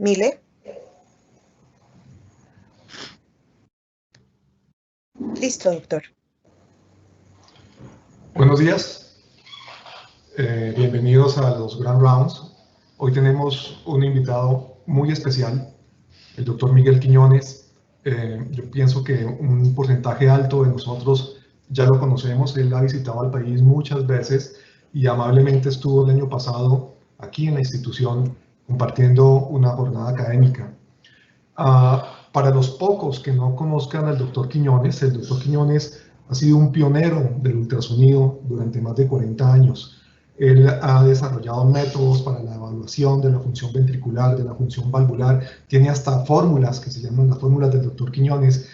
Mile. Listo, doctor. Buenos días. Bienvenidos a los Grand Rounds. Hoy tenemos un invitado muy especial, el doctor Miguel Quiñones. Yo pienso que un porcentaje alto de nosotros ya lo conocemos. Él ha visitado al país muchas veces y amablemente estuvo el año pasado aquí en la institución compartiendo una jornada académica. Para los pocos que no conozcan al doctor Quiñones, el doctor Quiñones ha sido un pionero del ultrasonido durante más de 40 años. Él ha desarrollado métodos para la evaluación de la función ventricular, de la función valvular. Tiene hasta fórmulas que se llaman las fórmulas del doctor Quiñones.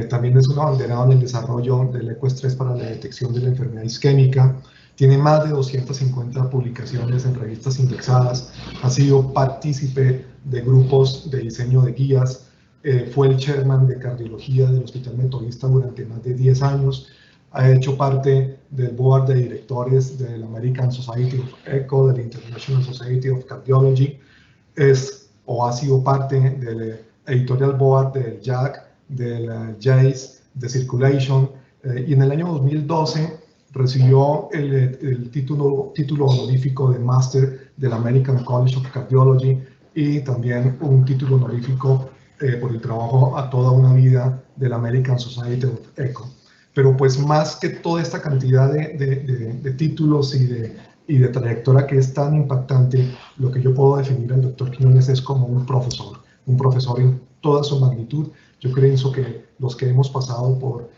También es un abanderado en el desarrollo del ecoestrés para la detección de la enfermedad isquémica. Tiene más de 250 publicaciones en revistas indexadas. Ha sido partícipe de grupos de diseño de guías. Fue el chairman de cardiología del Hospital Metodista durante más de 10 años. Ha hecho parte del board de directores del American Society of Echo, del International Society of Cardiology. Ha sido parte del editorial board del JAC, del JACE, de Circulation. Y en el año 2012 recibió el título honorífico de Master del American College of Cardiology y también un título honorífico por el trabajo a toda una vida del American Society of Echo. Pero pues más que toda esta cantidad de títulos y de trayectoria que es tan impactante, lo que yo puedo definir al doctor Quiñones es como un profesor en toda su magnitud. Yo creo que los que hemos pasado por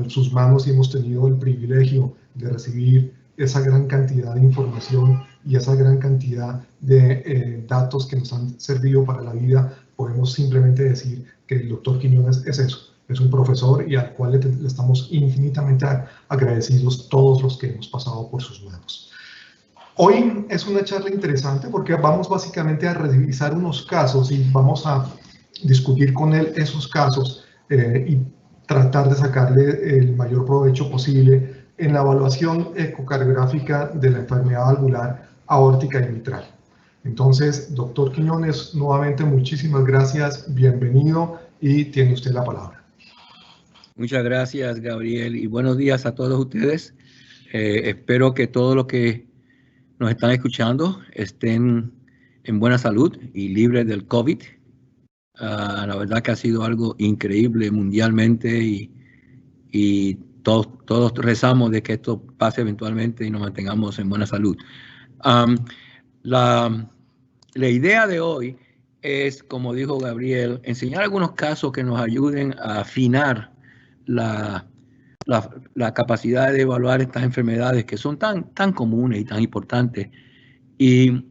sus manos y hemos tenido el privilegio de recibir esa gran cantidad de información y esa gran cantidad de datos que nos han servido para la vida, podemos simplemente decir que el doctor Quiñones es eso, es un profesor y al cual le estamos infinitamente agradecidos todos los que hemos pasado por sus manos. Hoy es una charla interesante porque vamos básicamente a revisar unos casos y vamos a discutir con él esos casos y tratar de sacarle el mayor provecho posible en la evaluación ecocardiográfica de la enfermedad valvular aórtica y mitral. Entonces, doctor Quiñones, nuevamente muchísimas gracias, bienvenido y tiene usted la palabra. Muchas gracias, Gabriel, y buenos días a todos ustedes. Espero que todos los que nos están escuchando estén en buena salud y libres del COVID. La verdad que ha sido algo increíble mundialmente y todos rezamos de que esto pase eventualmente y nos mantengamos en buena salud. La idea de hoy es, como dijo Gabriel, enseñar algunos casos que nos ayuden a afinar la capacidad de evaluar estas enfermedades que son tan comunes y tan importantes. Y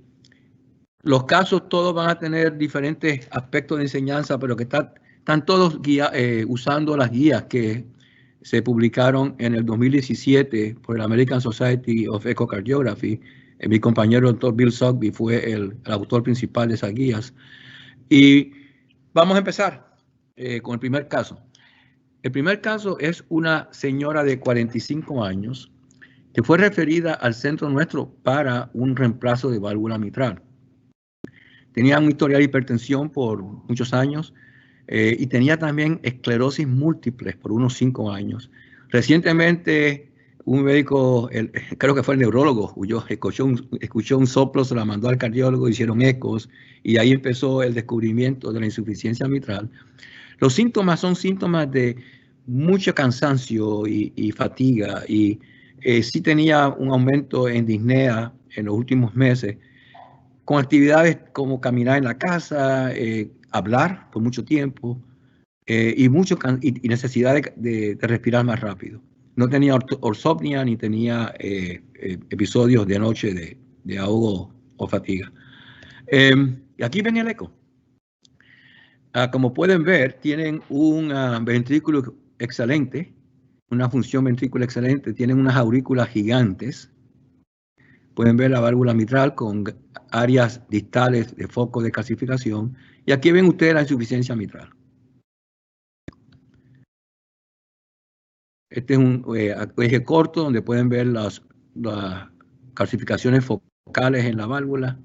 los casos todos van a tener diferentes aspectos de enseñanza, pero que están todos usando las guías que se publicaron en el 2017 por el American Society of Echocardiography. Mi compañero el doctor Bill Sogby fue el autor principal de esas guías. Y vamos a empezar con el primer caso. El primer caso es una señora de 45 años que fue referida al centro nuestro para un reemplazo de válvula mitral. Tenía un historial de hipertensión por muchos años y tenía también esclerosis múltiple por unos 5 años. Recientemente un médico, creo que fue el neurólogo, escuchó un soplo, se la mandó al cardiólogo, hicieron ecos y ahí empezó el descubrimiento de la insuficiencia mitral. Los síntomas son síntomas de mucho cansancio y fatiga y sí tenía un aumento en disnea en los últimos meses, con actividades como caminar en la casa, hablar por mucho tiempo y necesidad de respirar más rápido. No tenía orsopnia ni tenía episodios de noche de ahogo o fatiga. Y aquí viene el eco. Como pueden ver, tienen un ventrículo excelente, una función ventrícula excelente, tienen unas aurículas gigantes. Pueden ver la válvula mitral con áreas distales de foco de calcificación. Y aquí ven ustedes la insuficiencia mitral. Este es un eje corto donde pueden ver las calcificaciones focales en la válvula.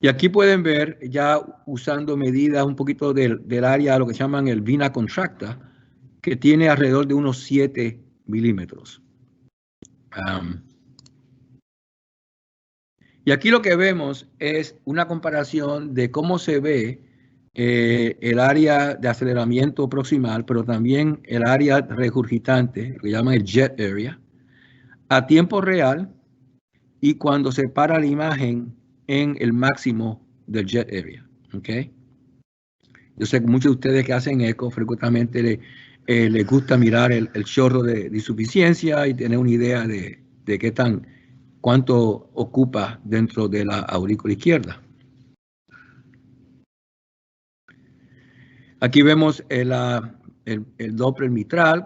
Y aquí pueden ver, ya usando medidas un poquito del área, lo que se llaman el vena contracta, que tiene alrededor de unos 7 milímetros. Y aquí lo que vemos es una comparación de cómo se ve el área de aceleramiento proximal, pero también el área regurgitante, lo que llaman el jet area, a tiempo real y cuando se para la imagen en el máximo del jet area. ¿Okay? Yo sé que muchos de ustedes que hacen eco frecuentemente les gusta mirar el chorro de insuficiencia y tener una idea de cuánto ocupa dentro de la aurícula izquierda. Aquí vemos el Doppler mitral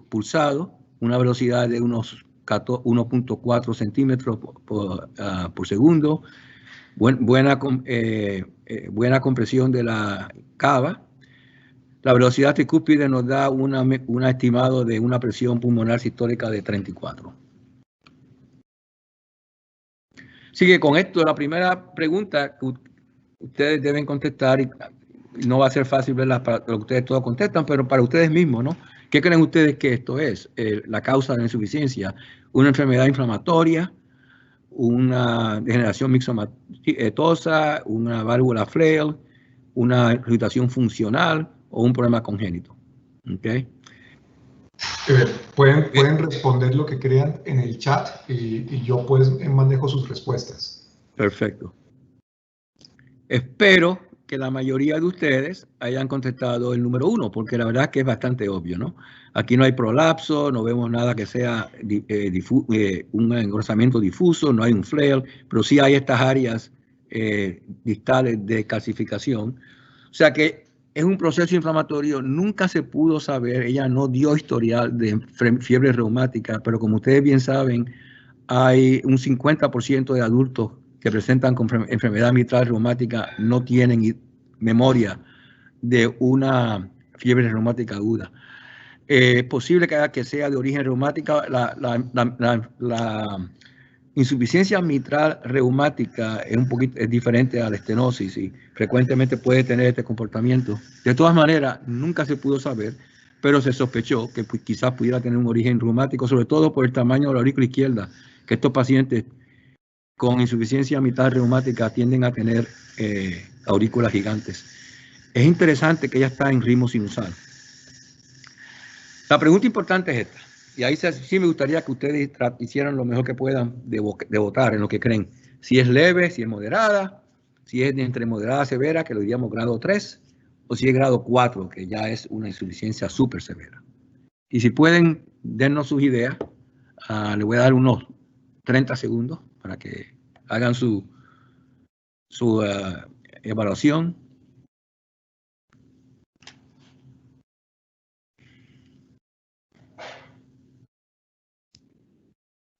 pulsado, una velocidad de unos 1.4 centímetros por segundo, buena compresión de la cava. La velocidad tricúspide nos da un estimado de una presión pulmonar sistólica de 34. Así que con esto, la primera pregunta que ustedes deben contestar, y no va a ser fácil verla para lo que ustedes todos contestan, pero para ustedes mismos, ¿no? ¿Qué creen ustedes que esto es? La causa de la insuficiencia, una enfermedad inflamatoria, una degeneración mixomatosa, una válvula Flare, una irritación funcional o un problema congénito. ¿Okay? Pueden responder lo que crean en el chat y yo pues manejo sus respuestas. Perfecto. Espero que la mayoría de ustedes hayan contestado el número 1, porque la verdad es que es bastante obvio, ¿no? Aquí no hay prolapso, no vemos nada que sea un engrosamiento difuso, no hay un flare, pero sí hay estas áreas distales de calcificación. O sea que es un proceso inflamatorio, nunca se pudo saber, ella no dio historial de fiebre reumática, pero como ustedes bien saben, hay un 50% de adultos que presentan con enfermedad mitral reumática no tienen memoria de una fiebre reumática aguda. Es posible que sea de origen reumática. La insuficiencia mitral reumática es diferente a la estenosis y frecuentemente puede tener este comportamiento. De todas maneras, nunca se pudo saber, pero se sospechó que quizás pudiera tener un origen reumático, sobre todo por el tamaño de la aurícula izquierda, que estos pacientes con insuficiencia mitral reumática tienden a tener aurículas gigantes. Es interesante que ella está en ritmo sinusal. La pregunta importante es esta, y ahí sí me gustaría que ustedes hicieran lo mejor que puedan de votar en lo que creen. Si es leve, si es moderada, si es de entre moderada a severa, que lo diríamos grado 3, o si es grado 4, que ya es una insuficiencia súper severa. Y si pueden, dennos sus ideas. Le voy a dar unos 30 segundos para que hagan su evaluación.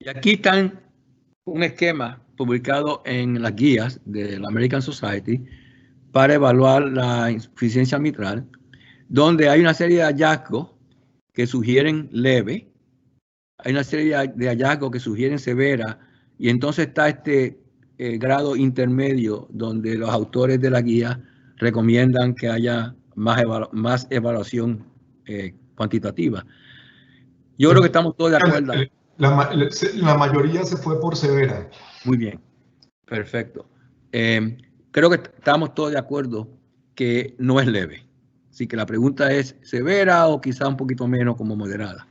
Y aquí están un esquema publicado en las guías de la American Society para evaluar la insuficiencia mitral, donde hay una serie de hallazgos que sugieren leve, hay una serie de hallazgos que sugieren severa, y entonces está este grado intermedio donde los autores de la guía recomiendan que haya más evaluación cuantitativa. Yo creo que estamos todos de acuerdo. La mayoría se fue por severa. Muy bien, perfecto. Creo que estamos todos de acuerdo que no es leve. Así que la pregunta es severa o quizá un poquito menos como moderada.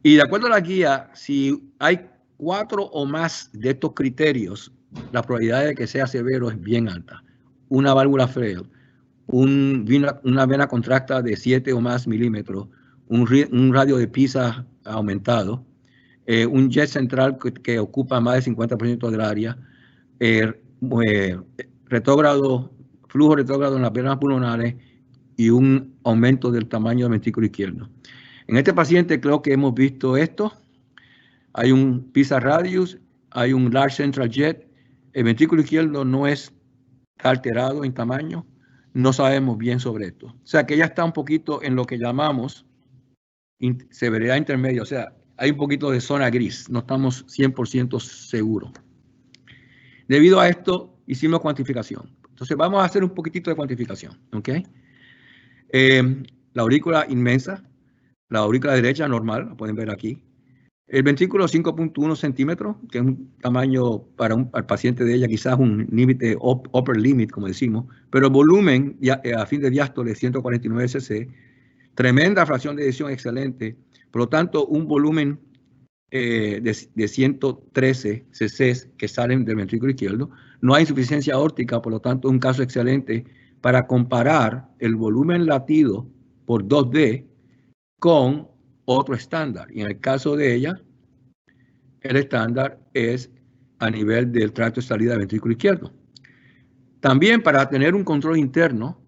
Y de acuerdo a la guía, si hay 4 o más de estos criterios, la probabilidad de que sea severo es bien alta. Una válvula Flare, una vena contracta de 7 o más milímetros, un radio de Pisa aumentado, un jet central que ocupa más del 50% del área, flujo retrógrado en las venas pulmonares y un aumento del tamaño del ventrículo izquierdo. En este paciente creo que hemos visto esto. Hay un Pisa radius, hay un large central jet. El ventrículo izquierdo no es alterado en tamaño. No sabemos bien sobre esto. O sea que ya está un poquito en lo que llamamos severidad intermedia. O sea, hay un poquito de zona gris. No estamos 100% seguros. Debido a esto, hicimos cuantificación. Entonces vamos a hacer un poquitito de cuantificación, ¿ok? La aurícula inmensa, la aurícula derecha normal, lo pueden ver aquí. El ventrículo 5.1 centímetros, que es un tamaño para al paciente de ella, quizás un límite, upper limit, como decimos, pero el volumen a fin de diástole 149 cc, tremenda fracción de eyección excelente, por lo tanto un volumen de 113 cc que salen del ventrículo izquierdo. No hay insuficiencia aórtica, por lo tanto es un caso excelente para comparar el volumen latido por 2D con otro estándar. Y en el caso de ella, el estándar es a nivel del tracto de salida del ventrículo izquierdo. También para tener un control interno,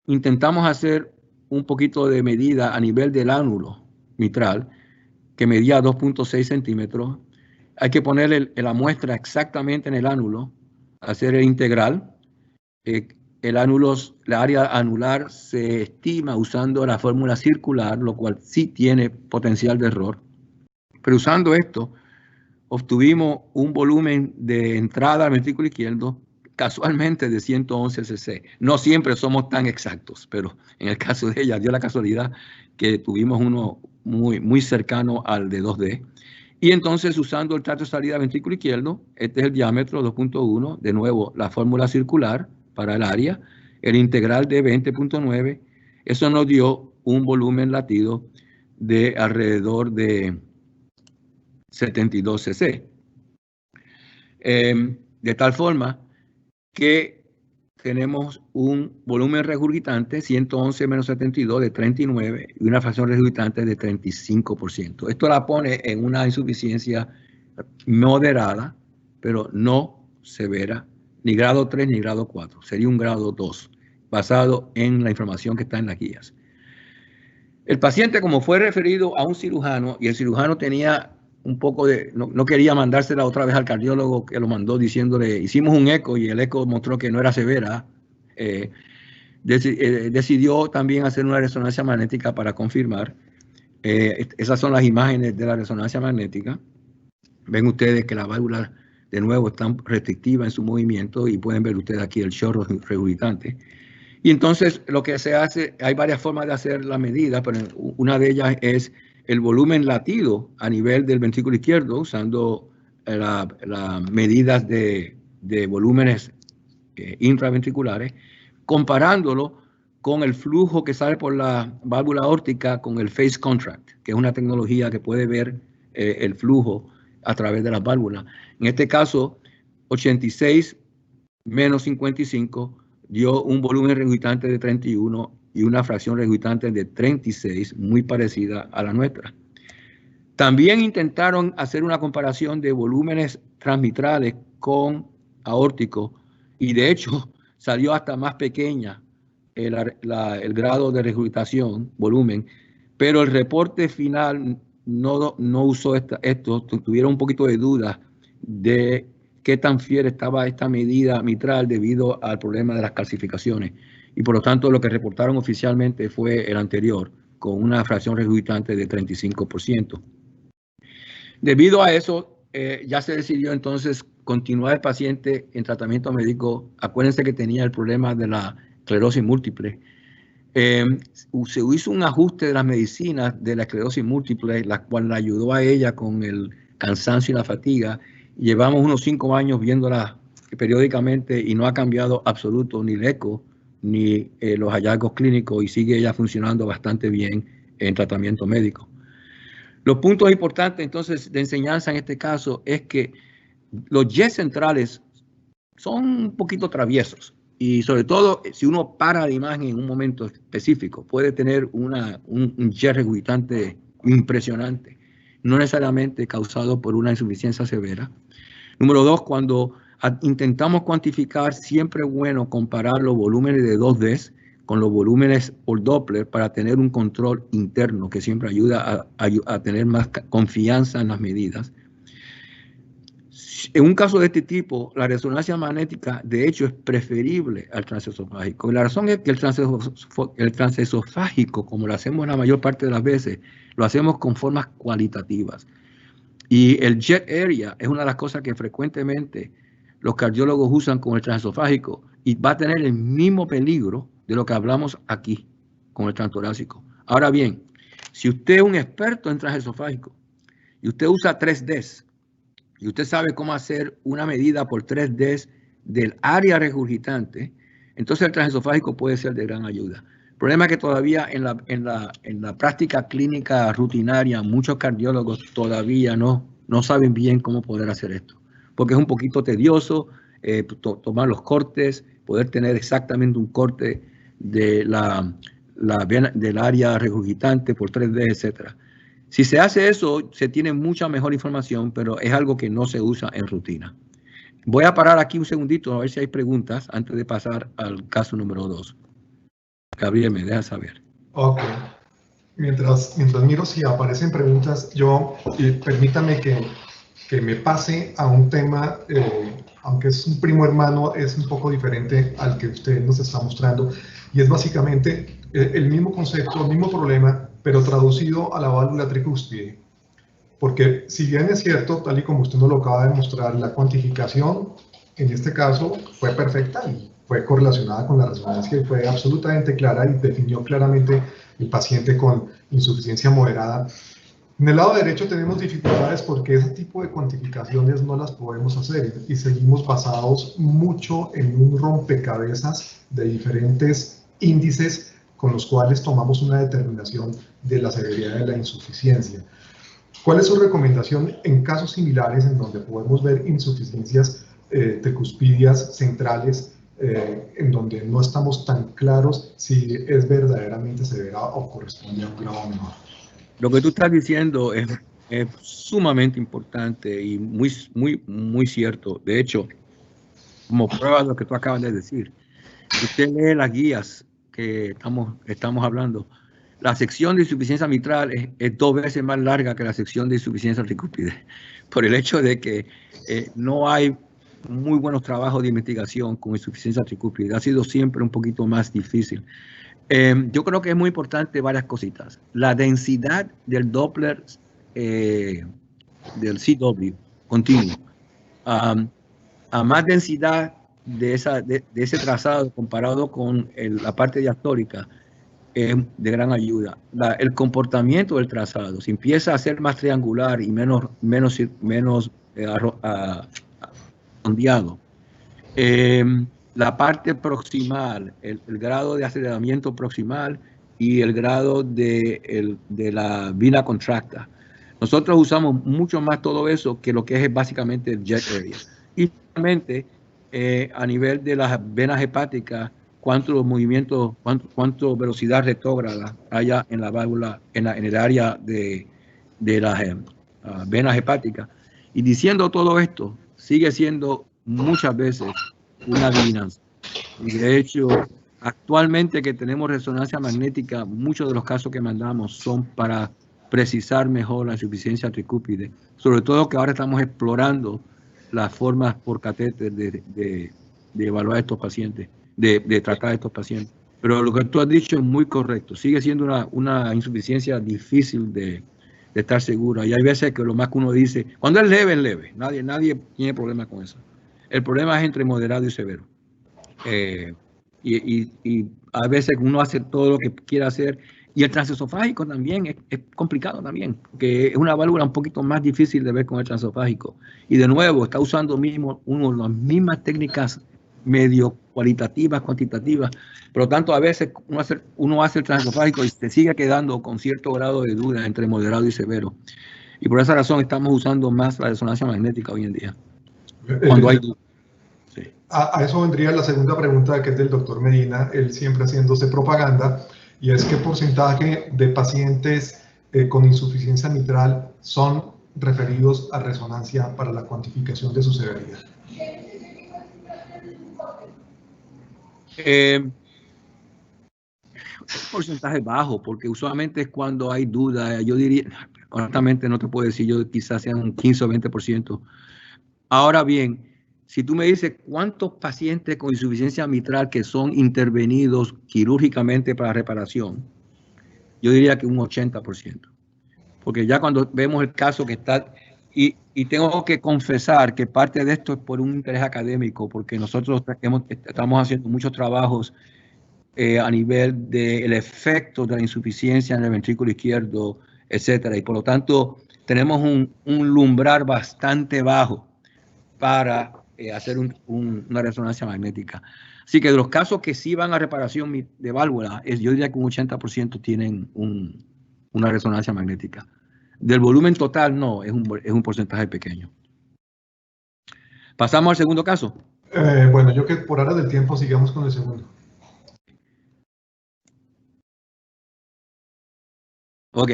intentamos hacer un poquito de medida a nivel del ánulo mitral, que medía 2.6 centímetros. Hay que ponerle la muestra exactamente en el ánulo, hacer el integral. El ánulo, la área anular se estima usando la fórmula circular, lo cual sí tiene potencial de error. Pero usando esto, obtuvimos un volumen de entrada al ventrículo izquierdo casualmente de 111 cc. No siempre somos tan exactos, pero en el caso de ella dio la casualidad que tuvimos uno muy cercano al de 2D. Y entonces, usando el tracto de salida del ventrículo izquierdo, este es el diámetro 2.1, de nuevo la fórmula circular para el área, el integral de 20.9, eso nos dio un volumen latido de alrededor de 72 cc. De tal forma que tenemos un volumen regurgitante 111 menos 72 de 39 y una fracción regurgitante de 35%. Esto la pone en una insuficiencia moderada, pero no severa, ni grado 3 ni grado 4. Sería un grado 2, basado en la información que está en las guías. El paciente, como fue referido a un cirujano, y el cirujano tenía un poco de, no quería mandársela otra vez al cardiólogo, que lo mandó diciéndole, hicimos un eco y el eco mostró que no era severa, decidió también hacer una resonancia magnética para confirmar. Esas son las imágenes de la resonancia magnética. Ven ustedes que la válvula, de nuevo, está restrictiva en su movimiento y pueden ver ustedes aquí el chorro regurgitante. Y entonces lo que se hace, hay varias formas de hacer la medida, pero una de ellas es el volumen latido a nivel del ventrículo izquierdo, usando las medidas de volúmenes intraventriculares, comparándolo con el flujo que sale por la válvula aórtica con el phase contract, que es una tecnología que puede ver el flujo a través de las válvulas. En este caso, 86 menos 55 dio un volumen regurgitante de 31 y una fracción regurgitante de 36, muy parecida a la nuestra. También intentaron hacer una comparación de volúmenes transmitrales con aórticos y de hecho salió hasta más pequeña el grado de regurgitación, volumen, pero el reporte final no usó esto, tuvieron un poquito de duda de qué tan fiel estaba esta medida mitral debido al problema de las calcificaciones. Y por lo tanto, lo que reportaron oficialmente fue el anterior, con una fracción regurgitante de 35%. Debido a eso, ya se decidió entonces continuar el paciente en tratamiento médico. Acuérdense que tenía el problema de la esclerosis múltiple. Se hizo un ajuste de las medicinas de la esclerosis múltiple, la cual la ayudó a ella con el cansancio y la fatiga. Llevamos unos 5 años viéndola periódicamente y no ha cambiado absoluto ni el eco ni los hallazgos clínicos y sigue ella funcionando bastante bien en tratamiento médico. Los puntos importantes entonces de enseñanza en este caso es que los jets centrales son un poquito traviesos y sobre todo si uno para la imagen en un momento específico puede tener un jet regurgitante impresionante, no necesariamente causado por una insuficiencia severa. Número 2, cuando intentamos cuantificar, siempre es bueno comparar los volúmenes de 2D con los volúmenes por Doppler para tener un control interno que siempre ayuda a tener más confianza en las medidas. En un caso de este tipo, la resonancia magnética de hecho es preferible al transesofágico. Y la razón es que el transesofágico, como lo hacemos la mayor parte de las veces, lo hacemos con formas cualitativas. Y el jet area es una de las cosas que frecuentemente los cardiólogos usan con el transesofágico y va a tener el mismo peligro de lo que hablamos aquí con el transtorácico. Ahora bien, si usted es un experto en transesofágico y usted usa 3Ds y usted sabe cómo hacer una medida por 3Ds del área regurgitante, entonces el transesofágico puede ser de gran ayuda. El problema es que todavía en la práctica clínica rutinaria muchos cardiólogos todavía no saben bien cómo poder hacer esto, porque es un poquito tedioso tomar los cortes, poder tener exactamente un corte de del área regurgitante por 3D, etcétera. Si se hace eso, se tiene mucha mejor información, pero es algo que no se usa en rutina. Voy a parar aquí un segundito a ver si hay preguntas antes de pasar al caso número 2. Gabriel, me deja saber. Ok. Mientras miro si aparecen preguntas, permítame que me pase a un tema, aunque es un primo hermano, es un poco diferente al que usted nos está mostrando, y es básicamente el mismo concepto, el mismo problema, pero traducido a la válvula tricúspide. Porque si bien es cierto, tal y como usted nos lo acaba de mostrar, la cuantificación en este caso fue perfecta y fue correlacionada con la resonancia y fue absolutamente clara y definió claramente el paciente con insuficiencia moderada. En el lado derecho tenemos dificultades porque ese tipo de cuantificaciones no las podemos hacer y seguimos basados mucho en un rompecabezas de diferentes índices con los cuales tomamos una determinación de la severidad de la insuficiencia. ¿Cuál es su recomendación en casos similares en donde podemos ver insuficiencias tricuspidias centrales en donde no estamos tan claros si es verdaderamente severa o corresponde a un grado menor? Lo que tú estás diciendo es sumamente importante y muy cierto. De hecho, como prueba de lo que tú acabas de decir, si usted lee las guías que estamos hablando, la sección de insuficiencia mitral es 2 veces más larga que la sección de insuficiencia tricúspide, por el hecho de que no hay muy buenos trabajos de investigación con insuficiencia tricúspide. Ha sido siempre un poquito más difícil. Yo creo que es muy importante varias cositas. La densidad del Doppler del CW continuo. A más densidad de ese trazado comparado con la parte diastólica es de gran ayuda. El comportamiento del trazado, si empieza a ser más triangular y menos ondeado, la parte proximal, el grado de aceleramiento proximal y el grado de la vena contracta. Nosotros usamos mucho más todo eso que lo que es básicamente el jet area. Y finalmente, a nivel de las venas hepáticas, cuánto movimiento, cuánto velocidad retrógrada haya en la válvula, en el área de las venas hepáticas. Y diciendo todo esto, sigue siendo muchas veces una adivinanza. Y de hecho, actualmente que tenemos resonancia magnética, muchos de los casos que mandamos son para precisar mejor la insuficiencia tricúspide. Sobre todo que ahora estamos explorando las formas por catéter de evaluar a estos pacientes, de tratar a estos pacientes. Pero lo que tú has dicho es muy correcto. Sigue siendo una insuficiencia difícil de estar segura. Y hay veces que lo más que uno dice, cuando es leve, es leve. Nadie tiene problema con eso. El problema es entre moderado y severo. Y a veces uno hace todo lo que quiere hacer. Y el transesofágico también es complicado también, porque es una válvula un poquito más difícil de ver con el transesofágico. Y de nuevo, está usando las mismas técnicas medio cualitativas, cuantitativas. Por lo tanto, a veces uno hace el transesofágico y se sigue quedando con cierto grado de duda entre moderado y severo. Y por esa razón estamos usando más la resonancia magnética hoy en día, cuando hay duda. Sí. A eso vendría la segunda pregunta, que es del doctor Medina, él siempre haciéndose propaganda, y es qué porcentaje de pacientes con insuficiencia mitral son referidos a resonancia para la cuantificación de su severidad. Un porcentaje bajo, porque usualmente es cuando hay duda. Yo diría, honestamente no te puedo decir, yo quizás sean un 15 o 20%. Ahora bien, si tú me dices cuántos pacientes con insuficiencia mitral que son intervenidos quirúrgicamente para reparación, yo diría que un 80%. Porque ya cuando vemos el caso que está Y tengo que confesar que parte de esto es por un interés académico, porque nosotros estamos haciendo muchos trabajos a nivel del efecto de la insuficiencia en el ventrículo izquierdo, etcétera. Y por lo tanto, tenemos un umbral bastante bajo para hacer una resonancia magnética. Así que de los casos que sí van a reparación de válvula, yo diría que un 80% tienen una resonancia magnética. Del volumen total, no, es un porcentaje pequeño. Pasamos al segundo caso. Bueno, yo que por ahora del tiempo sigamos con el segundo. Ok.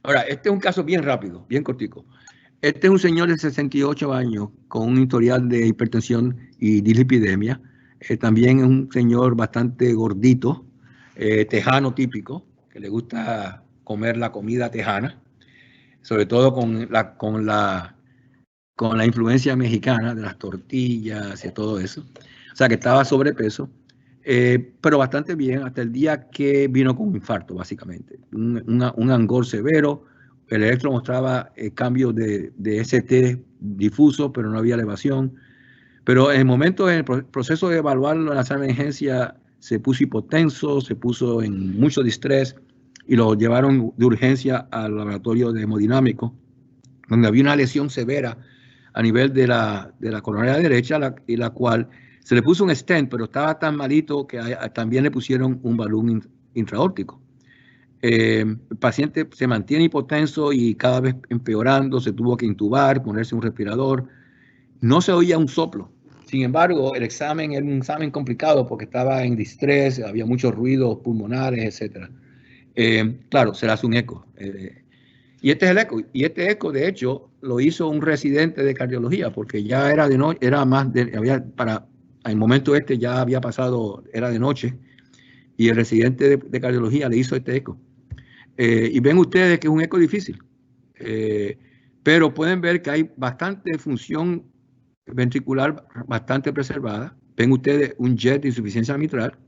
Ahora, este es un caso bien rápido, bien cortico. Este es un señor de 68 años con un historial de hipertensión y dislipidemia. También es un señor bastante gordito, tejano típico, que le gusta comer la comida tejana, sobre todo con la influencia mexicana de las tortillas y todo eso. O sea que estaba sobrepeso, pero bastante bien hasta el día que vino con un infarto, básicamente. Un angor severo. El electro mostraba cambios de ST difuso, pero no había elevación. Pero en el momento, en el proceso de evaluarlo en la sala de emergencia, se puso hipotenso, se puso en mucho distrés y lo llevaron de urgencia al laboratorio de hemodinámico, donde había una lesión severa a nivel de la coronaria derecha, y la cual se le puso un stent, pero estaba tan malito que también le pusieron un balón intraórtico. El paciente se mantiene hipotenso y cada vez empeorando, se tuvo que intubar, ponerse un respirador. No se oía un soplo. Sin embargo, el examen era un examen complicado porque estaba en distrés, había muchos ruidos pulmonares, etc. Claro, se le hace un eco. Y este es el eco. Y este eco, de hecho, lo hizo un residente de cardiología, porque ya era de noche, era más de, para el momento ya había pasado, era de noche, y el residente de cardiología le hizo este eco. Y ven ustedes que es un eco difícil, pero pueden ver que hay bastante función ventricular bastante preservada. Ven ustedes un jet de insuficiencia mitral,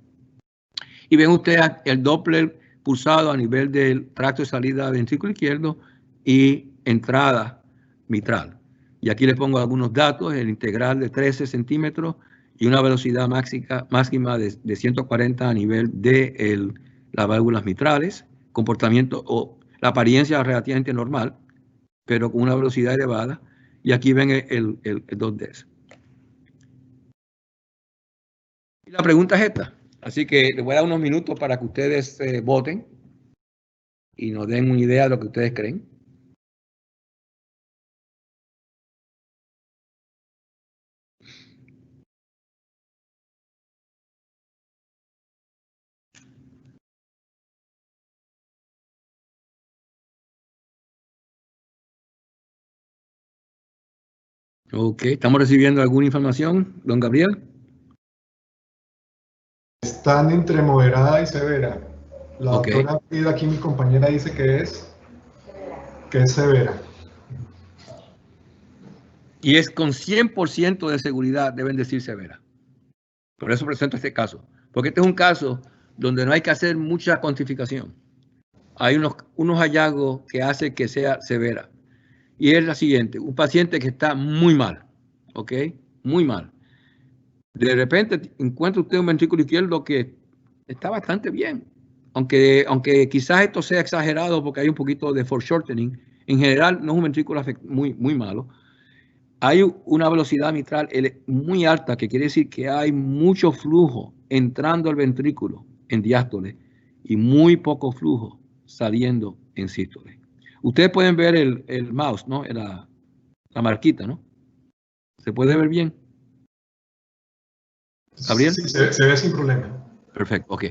y ven ustedes el Doppler pulsado a nivel del tracto de salida ventrículo izquierdo y entrada mitral. Y aquí les pongo algunos datos: el integral de 13 centímetros y una velocidad máxima de 140 a nivel de las válvulas mitrales, comportamiento o la apariencia relativamente normal, pero con una velocidad elevada. Y aquí ven el 2DS. Y la pregunta es esta. Así que les voy a dar unos minutos para que ustedes voten y nos den una idea de lo que ustedes creen. Ok, ¿estamos recibiendo alguna información, don Gabriel? Están entre moderada y severa. La Ok. doctora Frida, aquí mi compañera, dice que es severa. Y es con 100% de seguridad, deben decir severa. Por eso presento este caso. Porque este es un caso donde no hay que hacer mucha cuantificación. Hay unos hallazgos que hacen que sea severa. Y es la siguiente: un paciente que está muy mal, ¿ok? Muy mal. De repente encuentra usted un ventrículo izquierdo que está bastante bien. Aunque quizás esto sea exagerado porque hay un poquito de foreshortening, en general no es un ventrículo muy, muy malo. Hay una velocidad mitral muy alta, que quiere decir que hay mucho flujo entrando al ventrículo en diástole y muy poco flujo saliendo en sístole. Ustedes pueden ver el mouse, ¿no? La marquita, ¿no? ¿Se puede ver bien? ¿Gabriel? Sí, se ve sin problema. Perfecto, ok.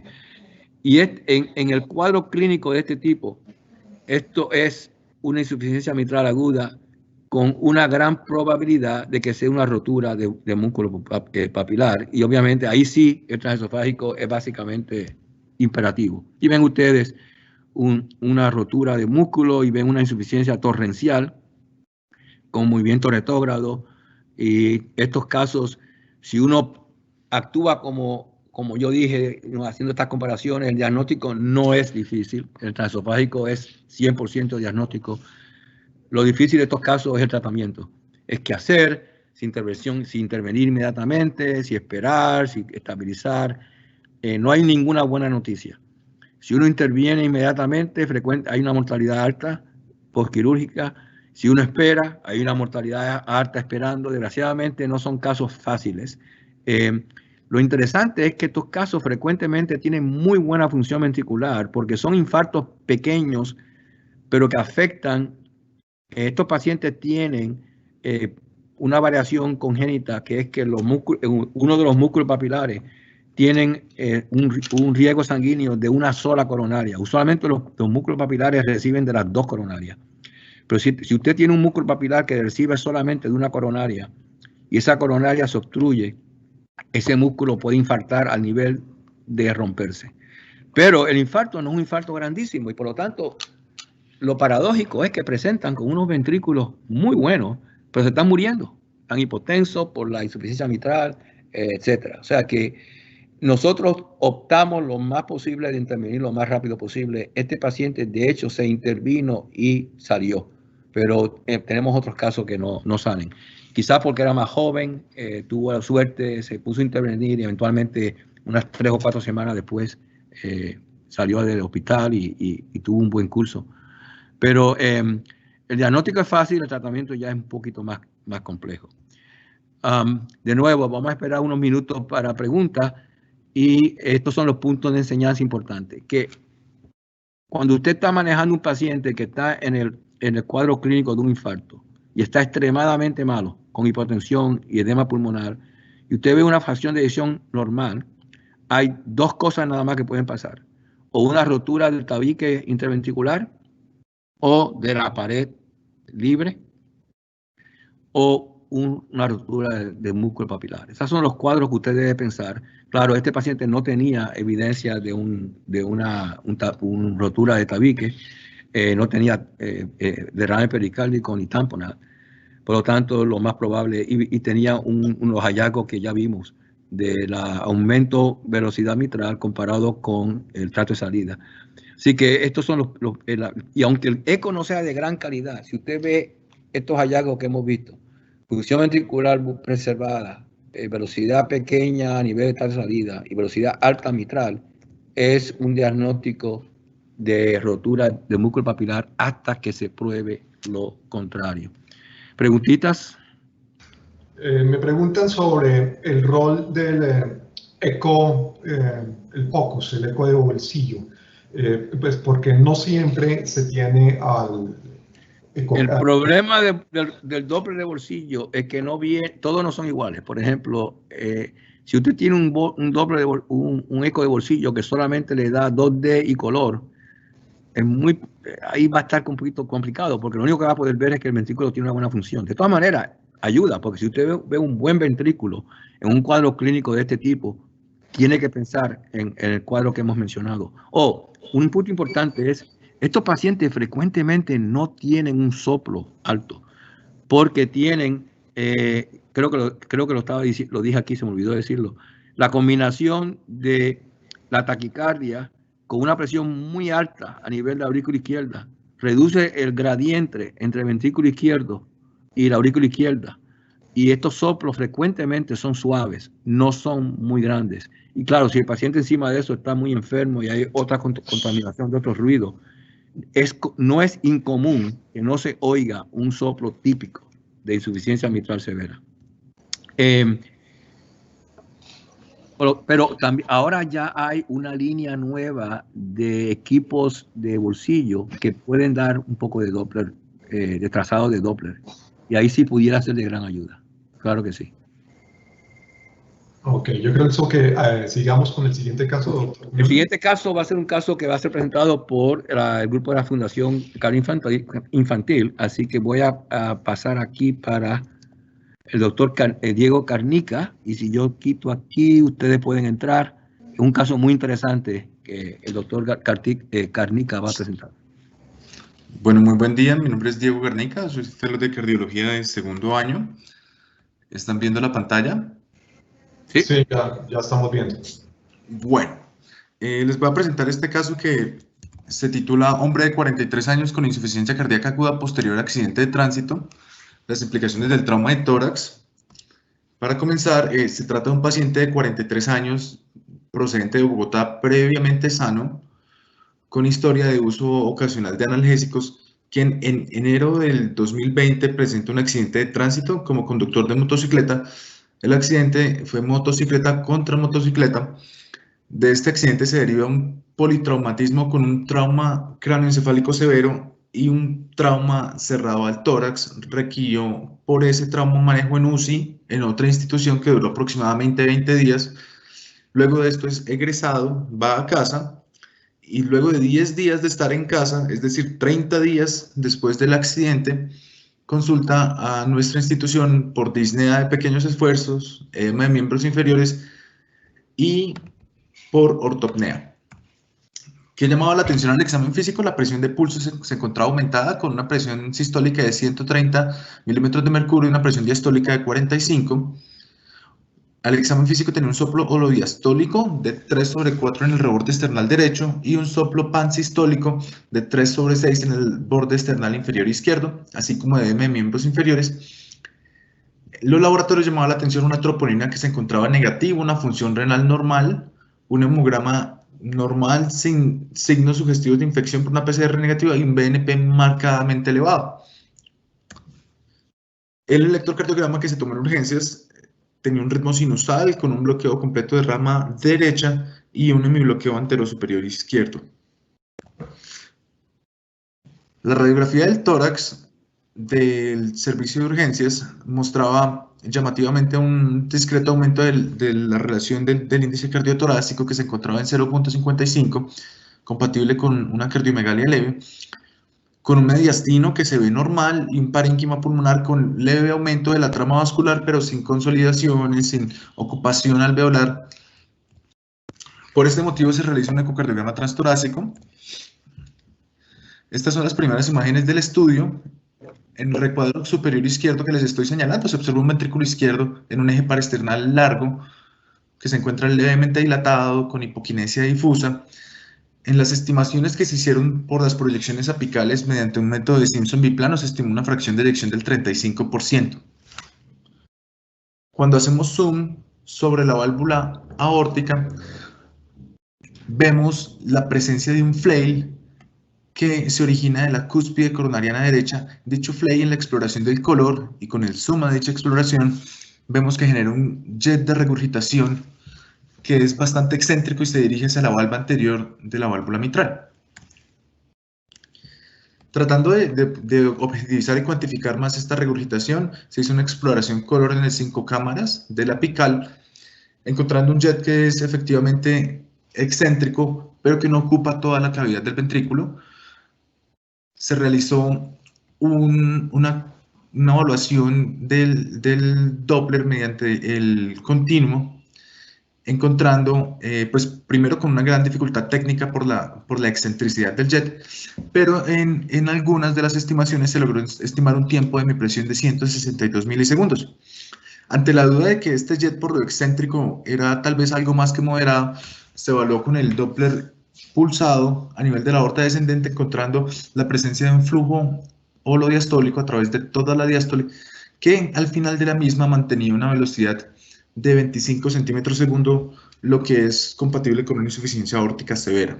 Y en el cuadro clínico de este tipo, esto es una insuficiencia mitral aguda con una gran probabilidad de que sea una rotura de músculo papilar. Y obviamente ahí sí el transesofágico es básicamente imperativo. Y ven ustedes una rotura de músculo y ven una insuficiencia torrencial con movimiento retrógrado. Y estos casos, si uno actúa como yo dije, haciendo estas comparaciones, el diagnóstico no es difícil. El transesofágico es 100% diagnóstico. Lo difícil de estos casos es el tratamiento. Es qué hacer, si intervenir inmediatamente, si esperar, si estabilizar. No hay ninguna buena noticia. Si uno interviene inmediatamente, hay una mortalidad alta postquirúrgica. Si uno espera, hay una mortalidad alta esperando. Desgraciadamente no son casos fáciles. Lo interesante es que estos casos frecuentemente tienen muy buena función ventricular porque son infartos pequeños, pero que afectan. Estos pacientes tienen una variación congénita que es que uno de los músculos papilares tienen un riego sanguíneo de una sola coronaria. Usualmente los músculos papilares reciben de las dos coronarias. Pero si usted tiene un músculo papilar que recibe solamente de una coronaria y esa coronaria se obstruye, ese músculo puede infartar al nivel de romperse. Pero el infarto no es un infarto grandísimo y por lo tanto lo paradójico es que presentan con unos ventrículos muy buenos, pero se están muriendo, están hipotensos por la insuficiencia mitral, etc. O sea que nosotros optamos lo más posible de intervenir lo más rápido posible. Este paciente de hecho se intervino y salió, pero tenemos otros casos que no salen. Quizás porque era más joven, tuvo la suerte, se puso a intervenir y eventualmente unas 3 o 4 semanas después salió del hospital y tuvo un buen curso. Pero el diagnóstico es fácil, el tratamiento ya es un poquito más complejo. De nuevo, vamos a esperar unos minutos para preguntas y estos son los puntos de enseñanza importantes. Que cuando usted está manejando un paciente que está en el cuadro clínico de un infarto y está extremadamente malo, con hipotensión y edema pulmonar, y usted ve una fracción de eyección normal, hay 2 cosas nada más que pueden pasar. O una rotura del tabique interventricular, o de la pared libre, o una ruptura de músculo papilar. Esos son los cuadros que usted debe pensar. Claro, este paciente no tenía evidencia de una rotura de tabique, no tenía derrame pericárdico ni tamponada. Por lo tanto, lo más probable, y tenía unos hallazgos que ya vimos del aumento velocidad mitral comparado con el trato de salida. Así que estos son y aunque el eco no sea de gran calidad, si usted ve estos hallazgos que hemos visto, función ventricular preservada, velocidad pequeña a nivel de trato de salida y velocidad alta mitral, es un diagnóstico de rotura de músculo papilar hasta que se pruebe lo contrario. ¿Preguntitas? Me preguntan sobre el rol del eco, el POCUS, el eco de bolsillo. Pues porque no siempre se tiene al eco. El problema del Doppler de bolsillo es que todos no son iguales. Por ejemplo, si usted tiene un Doppler un eco de bolsillo que solamente le da 2D y color, ahí va a estar un poquito complicado, porque lo único que va a poder ver es que el ventrículo tiene una buena función. De todas maneras, ayuda, porque si usted ve un buen ventrículo en un cuadro clínico de este tipo, tiene que pensar en el cuadro que hemos mencionado. Un punto importante es, estos pacientes frecuentemente no tienen un soplo alto, porque tienen, creo que lo dije aquí, se me olvidó decirlo, la combinación de la taquicardia con una presión muy alta a nivel de la aurícula izquierda, reduce el gradiente entre el ventrículo izquierdo y la aurícula izquierda. Y estos soplos frecuentemente son suaves, no son muy grandes. Y claro, si el paciente encima de eso está muy enfermo y hay otra contaminación de otros ruidos, no es incomún que no se oiga un soplo típico de insuficiencia mitral severa. Pero también, ahora ya hay una línea nueva de equipos de bolsillo que pueden dar un poco de Doppler, de trazado de Doppler. Y ahí sí pudiera ser de gran ayuda. Claro que sí. Ok, yo creo que sigamos con el siguiente caso, doctor. El siguiente caso va a ser un caso que va a ser presentado por el grupo de la Fundación Caro Infantil. Así que voy a pasar aquí para el doctor Diego Carnica, y si yo quito aquí, ustedes pueden entrar. Es un caso muy interesante que el doctor Carnica va a presentar. Bueno, muy buen día. Mi nombre es Diego Carnica, soy fellow de cardiología de 2º año. ¿Están viendo la pantalla? Sí, ya estamos viendo. Bueno, les voy a presentar este caso que se titula Hombre de 43 años con insuficiencia cardíaca aguda posterior a accidente de tránsito, las implicaciones del trauma de tórax. Para comenzar, se trata de un paciente de 43 años procedente de Bogotá previamente sano, con historia de uso ocasional de analgésicos, quien en enero del 2020 presentó un accidente de tránsito como conductor de motocicleta. El accidente fue motocicleta contra motocicleta. De este accidente se deriva un politraumatismo con un trauma cráneoencefálico severo y un trauma cerrado al tórax. Requirió por ese trauma un manejo en UCI en otra institución que duró aproximadamente 20 días. Luego de esto es egresado, va a casa y luego de 10 días de estar en casa, es decir, 30 días después del accidente, consulta a nuestra institución por disnea de pequeños esfuerzos, edema de miembros inferiores y por ortopnea. ¿Qué llamaba la atención al examen físico? La presión de pulso se encontraba aumentada con una presión sistólica de 130 milímetros de mercurio y una presión diastólica de 45. Al examen físico tenía un soplo holodiastólico de 3/4 en el reborde esternal derecho y un soplo pansistólico de 3/6 en el borde esternal inferior izquierdo, así como edema de miembros inferiores. Los laboratorios llamaban la atención una troponina que se encontraba negativa, una función renal normal, un hemograma normal sin signos sugestivos de infección por una PCR negativa y un BNP marcadamente elevado. El electrocardiograma que se tomó en urgencias tenía un ritmo sinusal con un bloqueo completo de rama derecha y un hemibloqueo anterosuperior izquierdo. La radiografía del tórax del servicio de urgencias mostraba llamativamente un discreto aumento de la relación del índice cardiotorácico que se encontraba en 0.55, compatible con una cardiomegalia leve, con un mediastino que se ve normal y un parénquima pulmonar con leve aumento de la trama vascular, pero sin consolidaciones, sin ocupación alveolar. Por este motivo se realiza un ecocardiograma transtorácico. Estas son las primeras imágenes del estudio. En el recuadro superior izquierdo que les estoy señalando, se observa un ventrículo izquierdo en un eje parasternal largo que se encuentra levemente dilatado, con hipoquinesia difusa. En las estimaciones que se hicieron por las proyecciones apicales mediante un método de Simpson biplano, se estimó una fracción de eyección del 35%. Cuando hacemos zoom sobre la válvula aórtica, vemos la presencia de un flail que se origina de la cúspide coronariana derecha. Dicho flail, en la exploración del color y con el zoom a dicha exploración, vemos que genera un jet de regurgitación que es bastante excéntrico y se dirige hacia la valva anterior de la válvula mitral. Tratando de objetivizar y cuantificar más esta regurgitación, se hizo una exploración color en el 5 cámaras de la apical, encontrando un jet que es efectivamente excéntrico, pero que no ocupa toda la cavidad del ventrículo. Se realizó una evaluación del Doppler mediante el continuo, encontrando, pues primero con una gran dificultad técnica por la excentricidad del jet, pero en algunas de las estimaciones se logró estimar un tiempo de emipresión de 162 milisegundos. Ante la duda de que este jet por lo excéntrico era tal vez algo más que moderado, se evaluó con el Doppler pulsado a nivel de la aorta descendente, encontrando la presencia de un flujo holodiastólico a través de toda la diástole, que al final de la misma mantenía una velocidad de 25 centímetros segundo, lo que es compatible con una insuficiencia aórtica severa.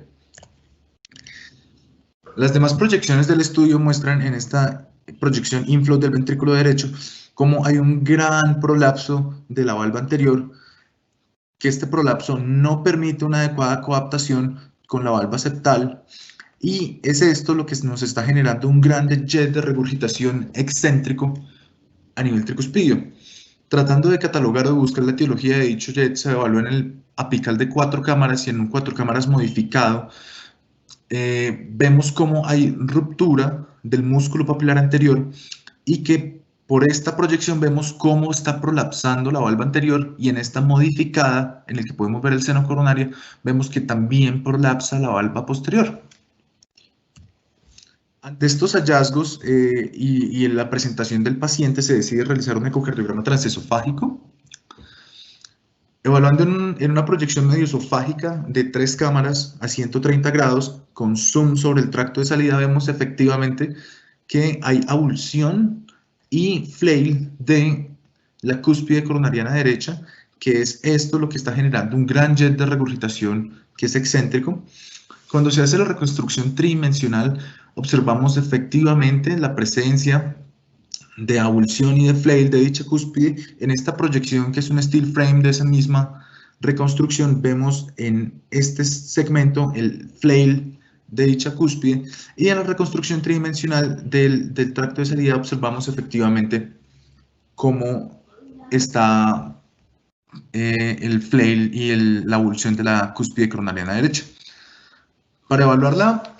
Las demás proyecciones del estudio muestran en esta proyección inflow del ventrículo derecho cómo hay un gran prolapso de la valva anterior, que este prolapso no permite una adecuada coaptación con la valva septal, y es esto lo que nos está generando un gran jet de regurgitación excéntrico a nivel tricuspidio. Tratando de catalogar o de buscar la etiología de dicho jet, se evalúa en el apical de 4 cámaras y en un 4 cámaras modificado. Vemos cómo hay ruptura del músculo papilar anterior y que por esta proyección vemos cómo está prolapsando la valva anterior, y en esta modificada, en el que podemos ver el seno coronario, vemos que también prolapsa la valva posterior. Ante estos hallazgos y en la presentación del paciente, se decide realizar un ecocardiograma transesofágico. Evaluando en una proyección medioesofágica de 3 cámaras a 130 grados, con zoom sobre el tracto de salida, vemos efectivamente que hay abulsión y flail de la cúspide coronariana derecha, que es esto lo que está generando un gran jet de regurgitación que es excéntrico. Cuando se hace la reconstrucción tridimensional, observamos efectivamente la presencia de abulsión y de flail de dicha cúspide. En esta proyección, que es un steel frame de esa misma reconstrucción, vemos en este segmento el flail de dicha cúspide, y en la reconstrucción tridimensional del tracto de salida observamos efectivamente cómo está el flail y la abulsión de la cúspide coronariana derecha. Para evaluar la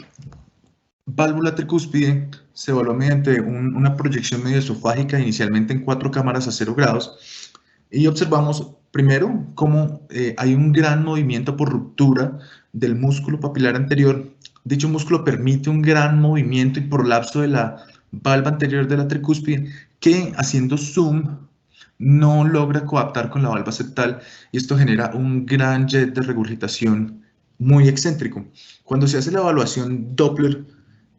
válvula tricúspide se evaluó mediante una proyección medioesofágica, inicialmente en 4 cámaras a 0 grados, y observamos primero cómo hay un gran movimiento por ruptura del músculo papilar anterior. Dicho músculo permite un gran movimiento y prolapso de la valva anterior de la tricúspide, que haciendo zoom no logra coaptar con la valva septal, y esto genera un gran jet de regurgitación muy excéntrico. Cuando se hace la evaluación Doppler,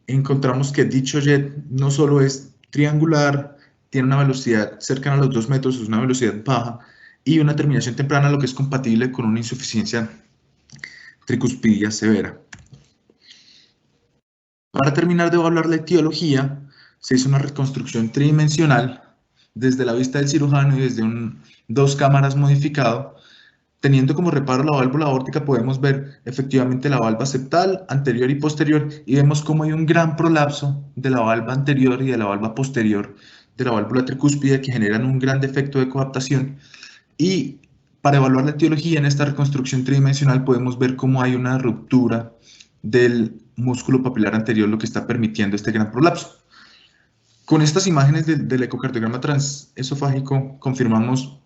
encontramos que dicho jet no solo es triangular, tiene una velocidad cercana a los 2 metros, es una velocidad baja y una terminación temprana, lo que es compatible con una insuficiencia tricuspidia severa. Para terminar de evaluar la etiología, se hizo una reconstrucción tridimensional desde la vista del cirujano y desde 2 cámaras modificado. Teniendo como reparo la válvula aórtica, podemos ver efectivamente la valva septal anterior y posterior, y vemos cómo hay un gran prolapso de la valva anterior y de la valva posterior de la válvula tricúspide, que generan un gran defecto de coaptación. Y para evaluar la etiología en esta reconstrucción tridimensional podemos ver cómo hay una ruptura del músculo papilar anterior, lo que está permitiendo este gran prolapso. Con estas imágenes del ecocardiograma transesofágico confirmamos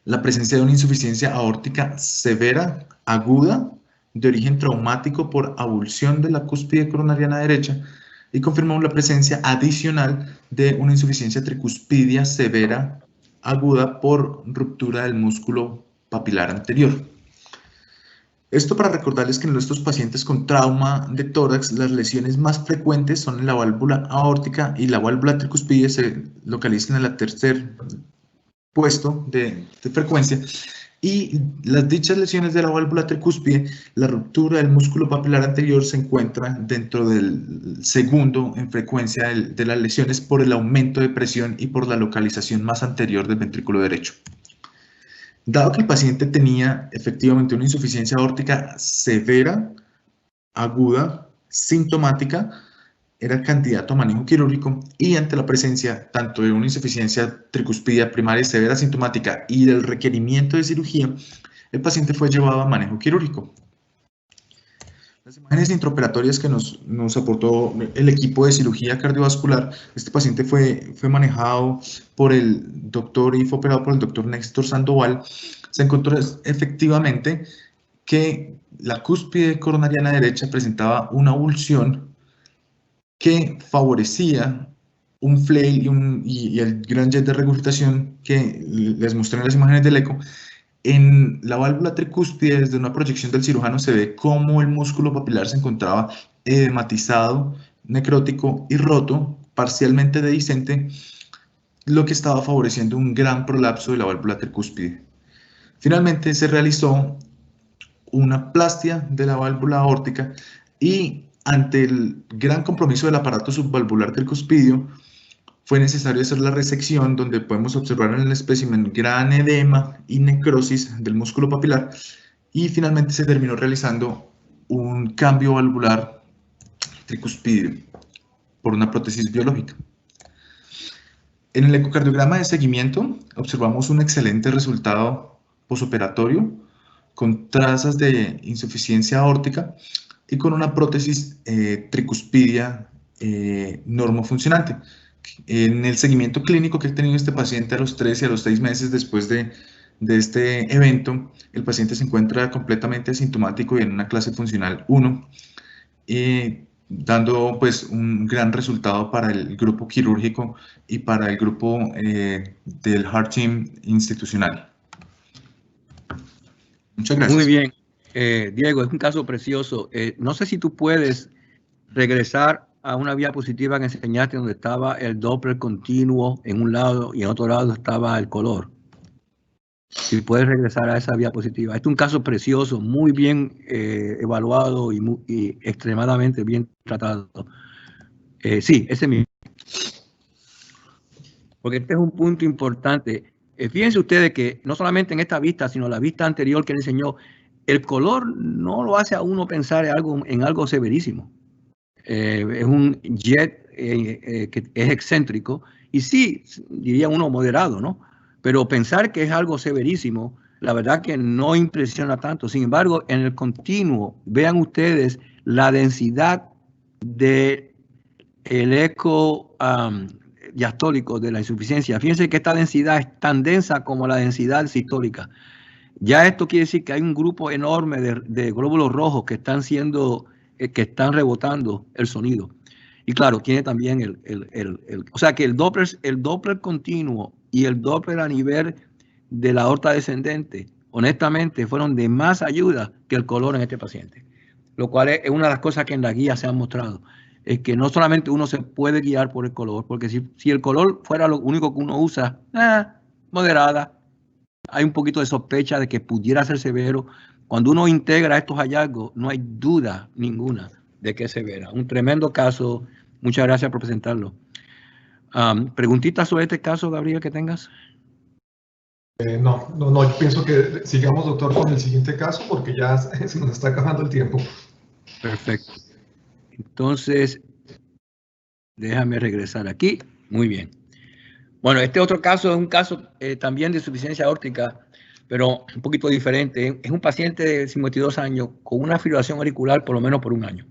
la presencia de una insuficiencia aórtica severa, aguda, de origen traumático por abulsión de la cúspide coronariana derecha, y confirmamos la presencia adicional de una insuficiencia tricuspidia severa, aguda, por ruptura del músculo papilar anterior. Esto para recordarles que en estos pacientes con trauma de tórax, las lesiones más frecuentes son en la válvula aórtica, y la válvula tricuspide se localiza en el tercer puesto de frecuencia, y las dichas lesiones de la válvula tricúspide, la ruptura del músculo papilar anterior se encuentra dentro del segundo en frecuencia de las lesiones, por el aumento de presión y por la localización más anterior del ventrículo derecho. Dado que el paciente tenía efectivamente una insuficiencia aórtica severa, aguda, sintomática, era candidato a manejo quirúrgico, y ante la presencia tanto de una insuficiencia tricuspidia primaria severa sintomática y del requerimiento de cirugía, el paciente fue llevado a manejo quirúrgico. Las imágenes intraoperatorias que nos aportó el equipo de cirugía cardiovascular, este paciente fue manejado por el doctor y fue operado por el doctor Néstor Sandoval. Se encontró efectivamente que la cúspide coronariana derecha presentaba una abulsión que favorecía un flail y el gran jet de regurgitación que les mostré en las imágenes del eco. En la válvula tricúspide, desde una proyección del cirujano, se ve cómo el músculo papilar se encontraba edematizado, necrótico y roto, parcialmente dehiscente, lo que estaba favoreciendo un gran prolapso de la válvula tricúspide. Finalmente se realizó una plastia de la válvula aórtica, y ante el gran compromiso del aparato subvalvular tricuspidio, fue necesario hacer la resección, donde podemos observar en el espécimen gran edema y necrosis del músculo papilar, y finalmente se terminó realizando un cambio valvular tricuspidio por una prótesis biológica. En el ecocardiograma de seguimiento observamos un excelente resultado posoperatorio, con trazas de insuficiencia aórtica y con una prótesis tricuspidia normofuncionante. En el seguimiento clínico que ha tenido este paciente a los 3 y a los 6 meses después de este evento, el paciente se encuentra completamente asintomático y en una clase funcional 1, dando pues un gran resultado para el grupo quirúrgico y para el grupo del Heart Team institucional. Muchas gracias. Muy bien. Diego, es un caso precioso. No sé si tú puedes regresar a una diapositiva que enseñaste donde estaba el Doppler continuo en un lado y en otro lado estaba el color. Si puedes regresar a esa diapositiva. Este es un caso precioso, muy bien evaluado y extremadamente bien tratado. Sí, ese mismo. Porque este es un punto importante. Fíjense ustedes que no solamente en esta vista, sino la vista anterior que le enseñó, el color no lo hace a uno pensar en algo severísimo. Es un jet que es excéntrico y sí, diría uno moderado, ¿no? Pero pensar que es algo severísimo, la verdad que no impresiona tanto. Sin embargo, en el continuo, vean ustedes la densidad del eco diastólico de la insuficiencia. Fíjense que esta densidad es tan densa como la densidad sistólica. Ya esto quiere decir que hay un grupo enorme de glóbulos rojos que están rebotando el sonido. Y claro, tiene también o sea que el Doppler continuo y el Doppler a nivel de la aorta descendente, honestamente, fueron de más ayuda que el color en este paciente. Lo cual es una de las cosas que en la guía se han mostrado. Es que no solamente uno se puede guiar por el color, porque si el color fuera lo único que uno usa, moderada, hay un poquito de sospecha de que pudiera ser severo. Cuando uno integra estos hallazgos, no hay duda ninguna de que es severa. Un tremendo caso. Muchas gracias por presentarlo. ¿Preguntitas sobre este caso, Gabriel, que tengas? No, yo pienso que sigamos, doctor, con el siguiente caso porque ya se nos está acabando el tiempo. Perfecto. Entonces, déjame regresar aquí. Muy bien. Bueno, este otro caso es un caso también de insuficiencia aórtica, pero un poquito diferente. Es un paciente de 52 años con una fibrilación auricular por lo menos por un año.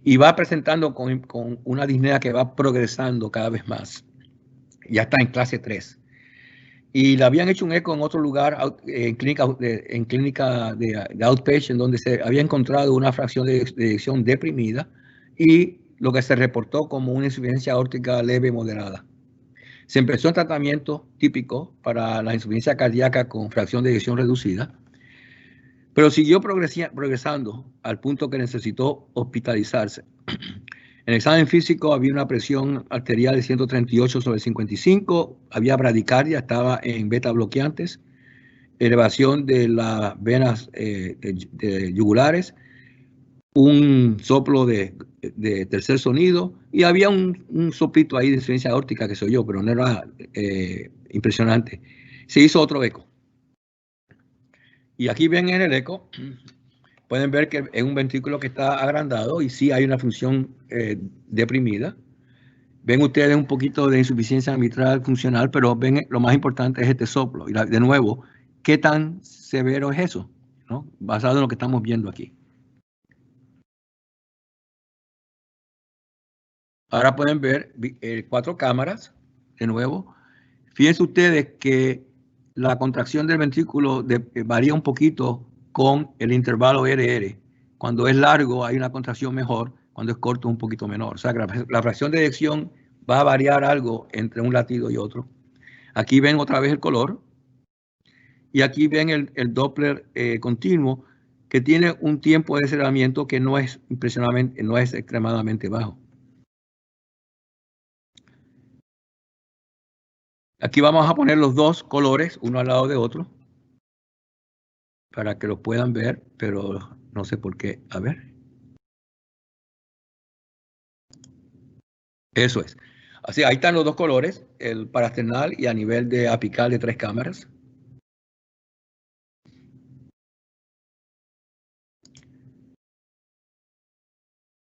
Y va presentando con una disnea que va progresando cada vez más. Ya está en clase 3. Y le habían hecho un eco en otro lugar, en clínica de outpatient, donde se había encontrado una fracción de eyección deprimida y lo que se reportó como una insuficiencia aórtica leve moderada. Se empezó el tratamiento típico para la insuficiencia cardíaca con fracción de eyección reducida, pero siguió progresando al punto que necesitó hospitalizarse. En el examen físico había una presión arterial de 138/55, había bradicardia, estaba en beta bloqueantes, elevación de las venas de yugulares, un soplo de tercer sonido y había un soplito ahí de insuficiencia aórtica que se oyó, pero no era impresionante. Se hizo otro eco. Y aquí ven en el eco, pueden ver que es un ventrículo que está agrandado y sí hay una función deprimida. Ven ustedes un poquito de insuficiencia mitral funcional, pero ven lo más importante es este soplo. Y de nuevo, ¿qué tan severo es eso? ¿No? Basado en lo que estamos viendo aquí. Ahora pueden ver 4 cámaras, de nuevo. Fíjense ustedes que la contracción del ventrículo varía un poquito con el intervalo RR. Cuando es largo hay una contracción mejor, cuando es corto un poquito menor. O sea que la fracción de eyección va a variar algo entre un latido y otro. Aquí ven otra vez el color. Y aquí ven el Doppler continuo, que tiene un tiempo de cerramiento que no es impresionante, no es extremadamente bajo. Aquí vamos a poner los dos colores, uno al lado de otro, para que lo puedan ver, pero no sé por qué. A ver. Eso es. Así, ahí están los dos colores, el parasternal y a nivel de apical de 3 cámaras.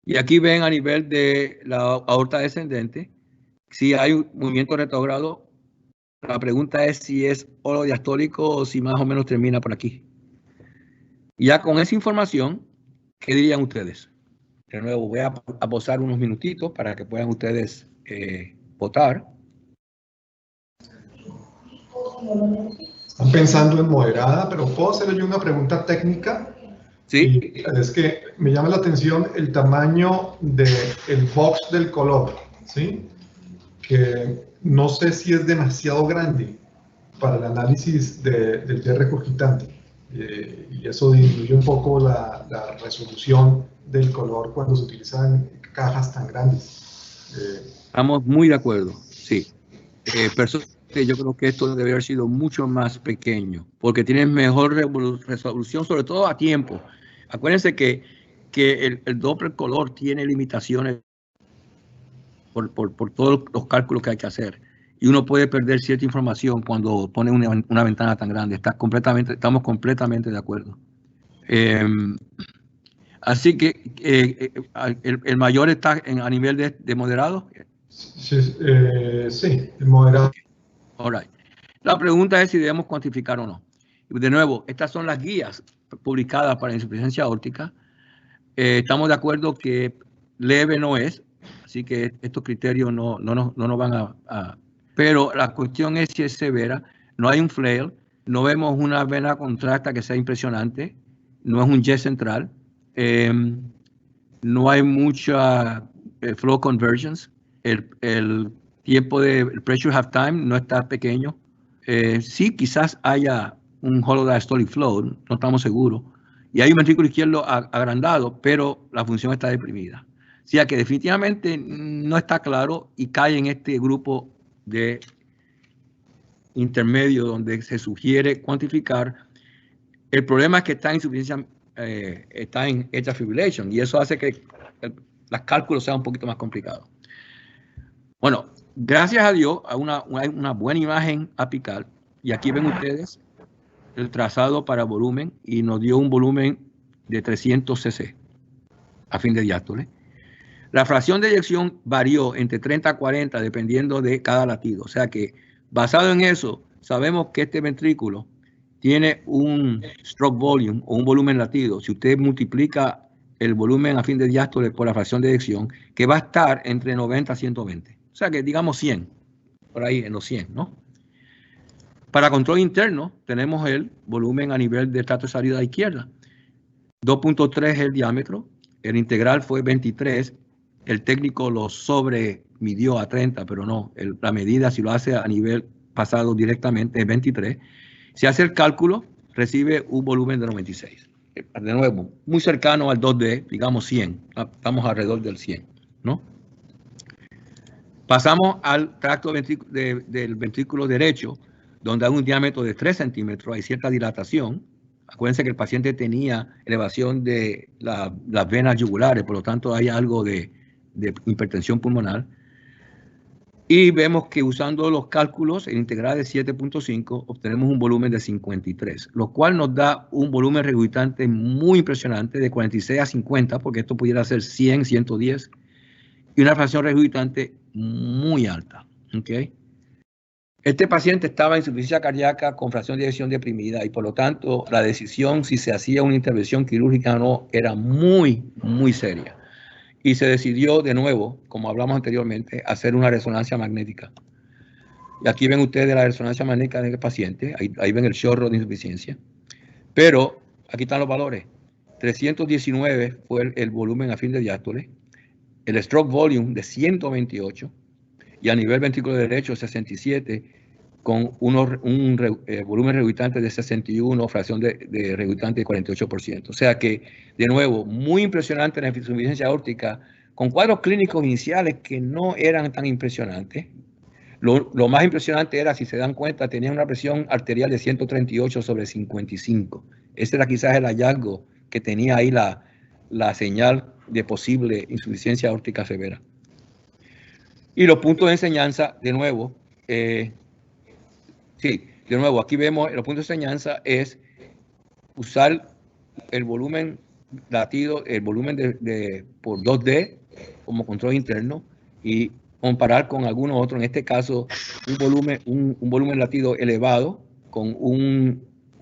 Y aquí ven a nivel de la aorta descendente, si hay un movimiento retrógrado. La pregunta es si es holodiastólico o si más o menos termina por aquí. Ya con esa información, ¿qué dirían ustedes? De nuevo, voy a pausar unos minutitos para que puedan ustedes votar. Están pensando en moderada, pero ¿puedo hacerle yo una pregunta técnica? Sí. Y es que me llama la atención el tamaño del box del color, ¿sí? Que no sé si es demasiado grande para el análisis del T regurgitante. y eso disminuye un poco la resolución del color cuando se utilizan cajas tan grandes. Estamos muy de acuerdo, sí. Personalmente yo creo que esto debería haber sido mucho más pequeño, porque tiene mejor resolución, sobre todo a tiempo. Acuérdense que el Doppler color tiene limitaciones por todos los cálculos que hay que hacer. Y uno puede perder cierta información cuando pone una ventana tan grande. Estamos completamente de acuerdo. Así que el mayor está a nivel de moderado. Sí, moderado. All right. La pregunta es si debemos cuantificar o no. De nuevo, estas son las guías publicadas para insuficiencia aórtica. Estamos de acuerdo que leve no es, así que estos criterios no nos van a... Pero la cuestión es si es severa. No hay un flail, no vemos una vena contracta que sea impresionante, no es un jet central, no hay mucha flow convergence, el tiempo el pressure half time no está pequeño. Sí, quizás haya un hollow diastolic flow, no estamos seguros. Y hay un ventrículo izquierdo agrandado, pero la función está deprimida. O sea que definitivamente no está claro y cae en este grupo de intermedio donde se sugiere cuantificar. El problema es que está en insuficiencia, está en atrial fibrillation y eso hace que los cálculos sean un poquito más complicados. Bueno, gracias a Dios hay una buena imagen apical y aquí ven ustedes el trazado para volumen y nos dio un volumen de 300 cc a fin de diástole. La fracción de eyección varió entre 30 a 40 dependiendo de cada latido. O sea que basado en eso, sabemos que este ventrículo tiene un stroke volume o un volumen latido. Si usted multiplica el volumen a fin de diástole por la fracción de eyección, que va a estar entre 90 a 120. O sea que digamos 100, por ahí en los 100, ¿no? Para control interno, tenemos el volumen a nivel del tracto de salida izquierda. 2.3 es el diámetro, el integral fue 23, el técnico lo midió a 30, pero no, la medida si lo hace a nivel pasado directamente es 23. Si hace el cálculo, recibe un volumen de 96. De nuevo, muy cercano al 2D, digamos 100, estamos alrededor del 100, ¿no? Pasamos al tracto del ventrículo derecho, donde hay un diámetro de 3 centímetros, hay cierta dilatación. Acuérdense que el paciente tenía elevación de las venas yugulares, por lo tanto hay algo de hipertensión pulmonar. Y vemos que usando los cálculos, el integral de 7.5, obtenemos un volumen de 53, lo cual nos da un volumen regurgitante muy impresionante de 46 a 50, porque esto pudiera ser 100, 110, y una fracción regurgitante muy alta. ¿Okay? Este paciente estaba en insuficiencia cardíaca con fracción de eyección deprimida y por lo tanto la decisión si se hacía una intervención quirúrgica o no era muy, muy seria. Y se decidió de nuevo, como hablamos anteriormente, hacer una resonancia magnética. Y aquí ven ustedes la resonancia magnética del paciente, ahí ven el chorro de insuficiencia. Pero aquí están los valores. 319 fue el volumen a fin de diástole, el stroke volume de 128, y a nivel ventrículo derecho 67, con un volumen regurgitante de 61, fracción de regurgitante de 48%. O sea que, de nuevo, muy impresionante la insuficiencia aórtica, con cuadros clínicos iniciales que no eran tan impresionantes. Lo más impresionante era, si se dan cuenta, tenía una presión arterial de 138/55. Ese era quizás el hallazgo que tenía ahí la señal de posible insuficiencia aórtica severa. Y los puntos de enseñanza, de nuevo, aquí vemos los puntos de enseñanza es usar el volumen latido, el volumen por 2D como control interno y comparar con algunos otros, en este caso un volumen latido elevado con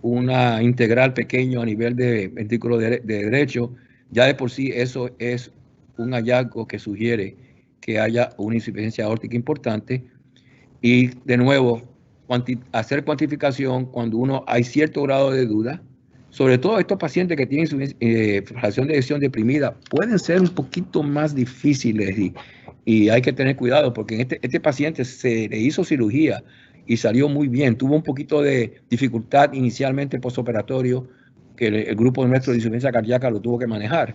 una integral pequeño a nivel de ventrículo de derecho. Ya de por sí eso es un hallazgo que sugiere que haya una insuficiencia aórtica importante. Y de nuevo, hacer cuantificación cuando hay cierto grado de duda, sobre todo estos pacientes que tienen fracción de eyección deprimida, pueden ser un poquito más difíciles y hay que tener cuidado porque en este paciente se le hizo cirugía y salió muy bien. Tuvo un poquito de dificultad inicialmente postoperatorio que el grupo nuestro de insuficiencia cardíaca lo tuvo que manejar.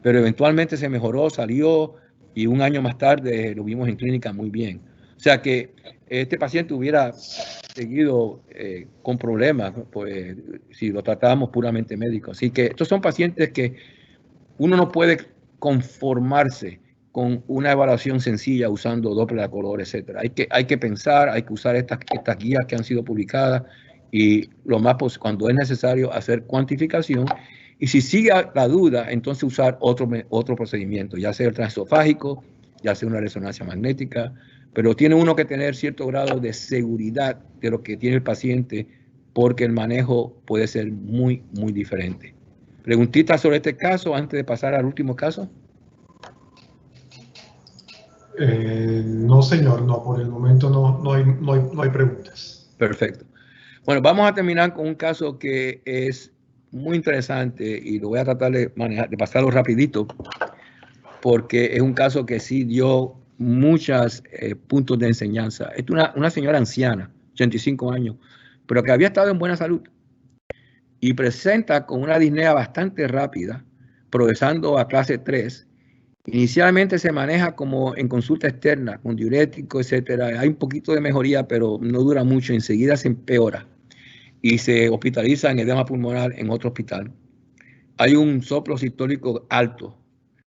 Pero eventualmente se mejoró, salió y un año más tarde lo vimos en clínica muy bien. O sea que este paciente hubiera seguido con problemas, pues, si lo tratábamos puramente médico. Así que estos son pacientes que uno no puede conformarse con una evaluación sencilla usando Doppler a color, etc. Hay que pensar, hay que usar estas guías que han sido publicadas y lo más cuando es necesario hacer cuantificación. Y si sigue la duda, entonces usar otro procedimiento, ya sea el transesofágico, ya sea una resonancia magnética, pero tiene uno que tener cierto grado de seguridad de lo que tiene el paciente porque el manejo puede ser muy, muy diferente. ¿Preguntitas sobre este caso antes de pasar al último caso? No, señor, no, por el momento no hay preguntas. Perfecto. Bueno, vamos a terminar con un caso que es muy interesante y lo voy a tratar de pasarlo rapidito porque es un caso que sí dio muchos puntos de enseñanza. Es una señora anciana, 85 años, pero que había estado en buena salud y presenta con una disnea bastante rápida, progresando a clase 3. Inicialmente se maneja como en consulta externa, con diurético, etcétera. Hay un poquito de mejoría, pero no dura mucho. Enseguida se empeora y se hospitaliza en edema pulmonar en otro hospital. Hay un soplo sistólico alto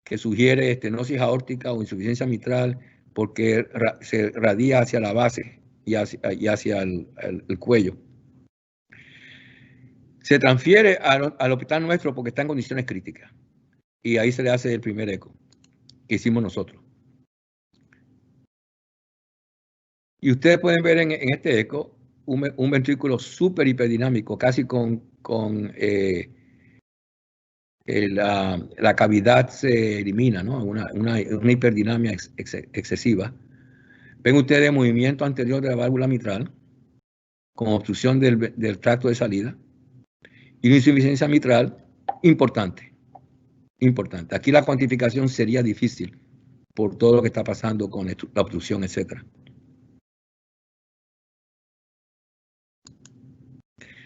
que sugiere estenosis aórtica o insuficiencia mitral porque se radia hacia la base y hacia el cuello. Se transfiere al hospital nuestro porque está en condiciones críticas y ahí se le hace el primer eco que hicimos nosotros. Y ustedes pueden ver en este eco un ventrículo súper hiperddinámico, casi con la cavidad se elimina, ¿no? Una hiperdinamia excesiva. Ven ustedes movimiento anterior de la válvula mitral con obstrucción del tracto de salida y una insuficiencia mitral importante. Aquí la cuantificación sería difícil por todo lo que está pasando con la obstrucción, etc.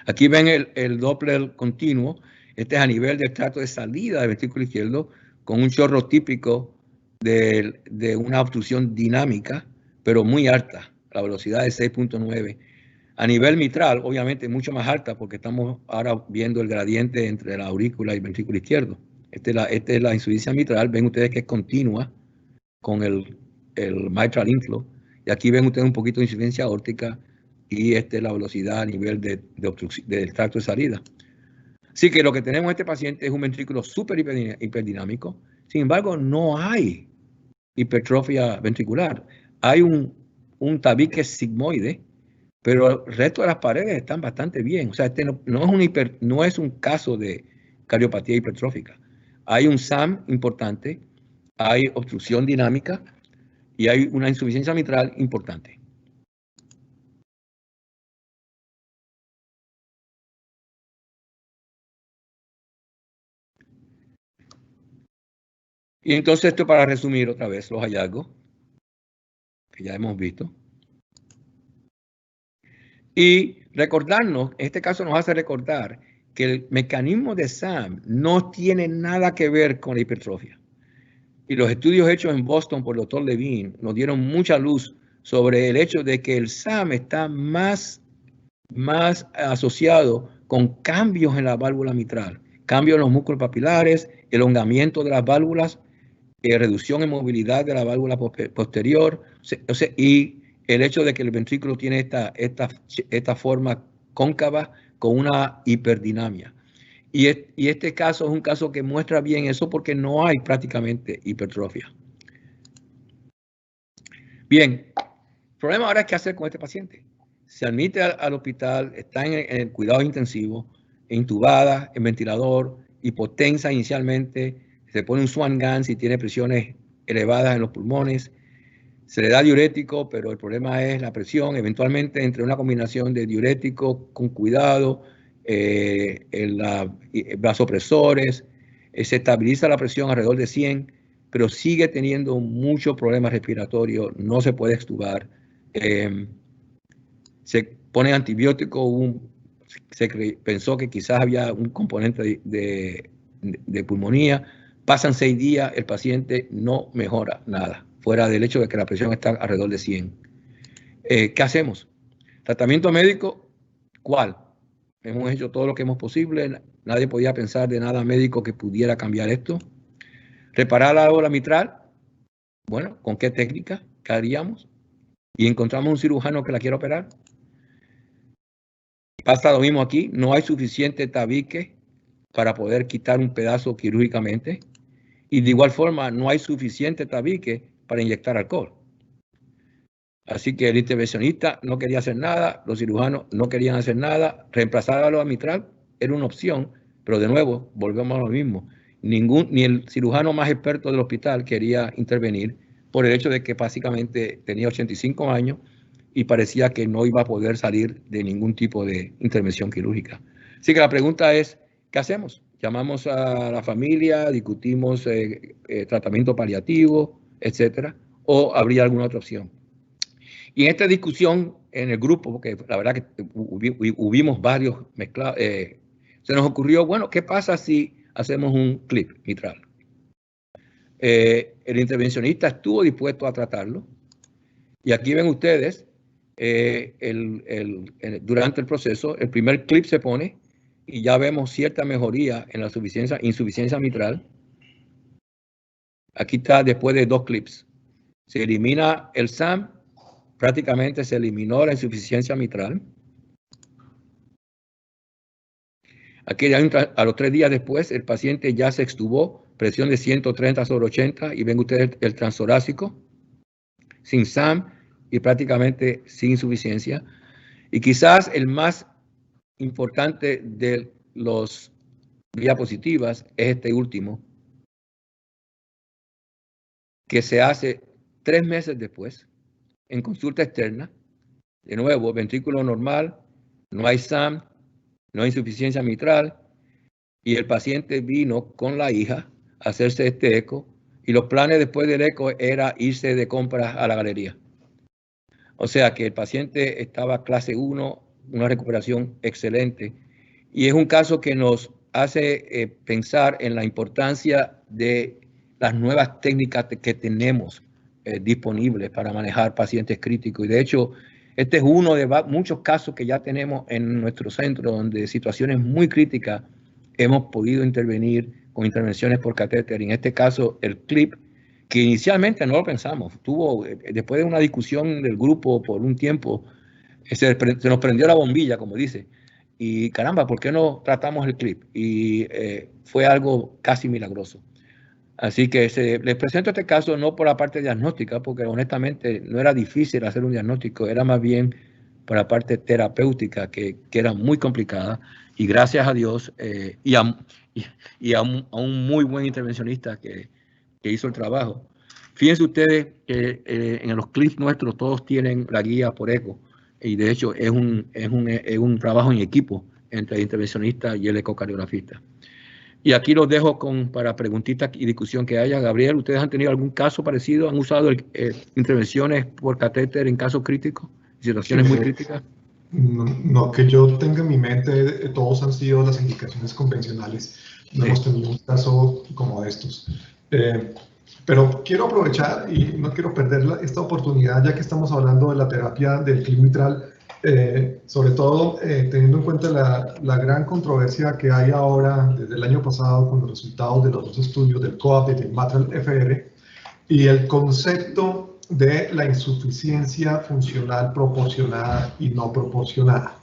Aquí ven el Doppler continuo. Este es a nivel del tracto de salida del ventrículo izquierdo con un chorro típico de una obstrucción dinámica, pero muy alta, la velocidad de 6.9. A nivel mitral, obviamente, mucho más alta porque estamos ahora viendo el gradiente entre la aurícula y el ventrículo izquierdo. Esta es la insuficiencia mitral. Ven ustedes que es continua con el mitral inflow. Y aquí ven ustedes un poquito de insuficiencia aórtica y esta es la velocidad a nivel del tracto de salida. Así que lo que tenemos en este paciente es un ventrículo súper hiperdinámico. Sin embargo, no hay hipertrofia ventricular. Hay un tabique sigmoide, pero el resto de las paredes están bastante bien. O sea, este no es un caso de cardiopatía hipertrófica. Hay un SAM importante, hay obstrucción dinámica y hay una insuficiencia mitral importante. Y entonces esto para resumir otra vez los hallazgos que ya hemos visto. Y recordarnos, este caso nos hace recordar que el mecanismo de SAM no tiene nada que ver con la hipertrofia. Y los estudios hechos en Boston por el doctor Levine nos dieron mucha luz sobre el hecho de que el SAM está más asociado con cambios en la válvula mitral, cambios en los músculos papilares, elongamiento de las válvulas, reducción en movilidad de la válvula posterior, y el hecho de que el ventrículo tiene esta forma cóncava con una hiperdinamia. Y este caso es un caso que muestra bien eso porque no hay prácticamente hipertrofia. Bien, el problema ahora es qué hacer con este paciente. Se admite al hospital, está en cuidado intensivo, intubada, en ventilador, hipotensa inicialmente, se pone un Swan Ganz y tiene presiones elevadas en los pulmones, se le da diurético, pero el problema es la presión, eventualmente entre una combinación de diurético con cuidado, vasopresores, se estabiliza la presión alrededor de 100, pero sigue teniendo muchos problemas respiratorios, no se puede extubar. Se pone antibiótico, un pensó que quizás había un componente de pulmonía. Pasan 6 días, el paciente no mejora nada, fuera del hecho de que la presión está alrededor de 100. ¿Qué hacemos? Tratamiento médico, ¿cuál? Hemos hecho todo lo que hemos posible, nadie podía pensar de nada médico que pudiera cambiar esto. Reparar la válvula mitral, bueno, ¿con qué técnica? ¿Qué haríamos? Y encontramos un cirujano que la quiere operar. Pasa lo mismo aquí, no hay suficiente tabique para poder quitar un pedazo quirúrgicamente. Y de igual forma, no hay suficiente tabique para inyectar alcohol. Así que el intervencionista no quería hacer nada, los cirujanos no querían hacer nada. Reemplazar la válvula mitral era una opción, pero de nuevo, volvemos a lo mismo. Ni el cirujano más experto del hospital quería intervenir por el hecho de que básicamente tenía 85 años y parecía que no iba a poder salir de ningún tipo de intervención quirúrgica. Así que la pregunta es, ¿qué hacemos? Llamamos a la familia, discutimos tratamiento paliativo, etcétera, o habría alguna otra opción. Y en esta discusión en el grupo, porque la verdad que hubimos varios mezclados, se nos ocurrió, bueno, ¿qué pasa si hacemos un clip mitral? El intervencionista estuvo dispuesto a tratarlo. Y aquí ven ustedes, durante el proceso, el primer clip se pone y ya vemos cierta mejoría en la insuficiencia mitral. Aquí está después de 2 clips. Se elimina el SAM, prácticamente se eliminó la insuficiencia mitral. Aquí a los 3 días después, el paciente ya se extubó, presión de 130/80, y ven ustedes el transtorácico, sin SAM y prácticamente sin insuficiencia. Y quizás el más importante de los diapositivas es este último, que se hace 3 meses después, en consulta externa. De nuevo, ventrículo normal, no hay SAM, no hay insuficiencia mitral, y el paciente vino con la hija a hacerse este eco, y los planes después del eco era irse de compras a la galería. O sea que el paciente estaba clase 1, una recuperación excelente, y es un caso que nos hace pensar en la importancia de las nuevas técnicas que tenemos disponibles para manejar pacientes críticos. Y de hecho, este es uno de muchos casos que ya tenemos en nuestro centro, donde situaciones muy críticas hemos podido intervenir con intervenciones por catéter. En este caso, el clip, que inicialmente no lo pensamos, después de una discusión del grupo por un tiempo, se nos prendió la bombilla, como dice, y caramba, ¿por qué no tratamos el clip? Y fue algo casi milagroso. Así que les presento este caso no por la parte diagnóstica, porque honestamente no era difícil hacer un diagnóstico, era más bien por la parte terapéutica, que era muy complicada, y gracias a Dios y a un muy buen intervencionista que hizo el trabajo. Fíjense ustedes que en los clips nuestros todos tienen la guía por eco, y de hecho es un trabajo en equipo entre el intervencionista y el ecocardiografista. Y aquí los dejo para preguntitas y discusión que haya. Gabriel, ¿ustedes han tenido algún caso parecido? ¿Han usado intervenciones por catéter en casos críticos, situaciones muy críticas? No, que yo tenga en mi mente, todos han sido las indicaciones convencionales. No hemos tenido un caso como estos. Pero quiero aprovechar y no quiero perder esta oportunidad, ya que estamos hablando de la terapia del clip mitral, sobre todo teniendo en cuenta la gran controversia que hay ahora desde el año pasado con los resultados de los 2 estudios del COAPT y del MATRAL-FR, y el concepto de la insuficiencia funcional proporcionada y no proporcionada.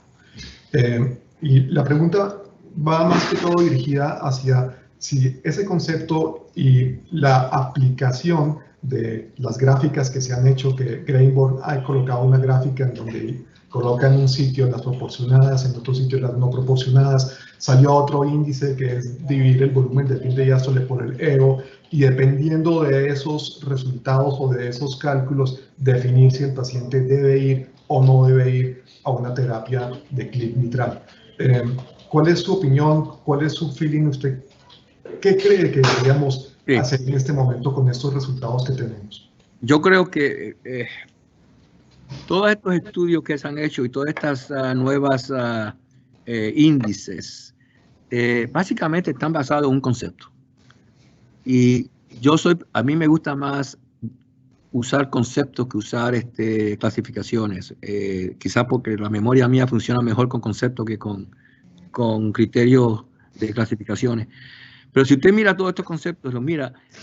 Y la pregunta va más que todo dirigida hacia si ese concepto y la aplicación de las gráficas que se han hecho, que Greinborn ha colocado una gráfica en donde coloca en un sitio las proporcionadas, en otro sitio las no proporcionadas, salió otro índice que es dividir el volumen del pin de diástole por el EO, y dependiendo de esos resultados o de esos cálculos, definir si el paciente debe ir o no debe ir a una terapia de clip mitral. ¿Cuál es su opinión? ¿Cuál es su feeling? ¿Usted qué cree que deberíamos hacer en este momento con estos resultados que tenemos? Yo creo que todos estos estudios que se han hecho y todas estas nuevas índices, básicamente están basados en un concepto. Y a mí me gusta más usar conceptos que usar clasificaciones. Quizás porque la memoria mía funciona mejor con conceptos que con criterios de clasificaciones. Pero si usted mira todos estos conceptos,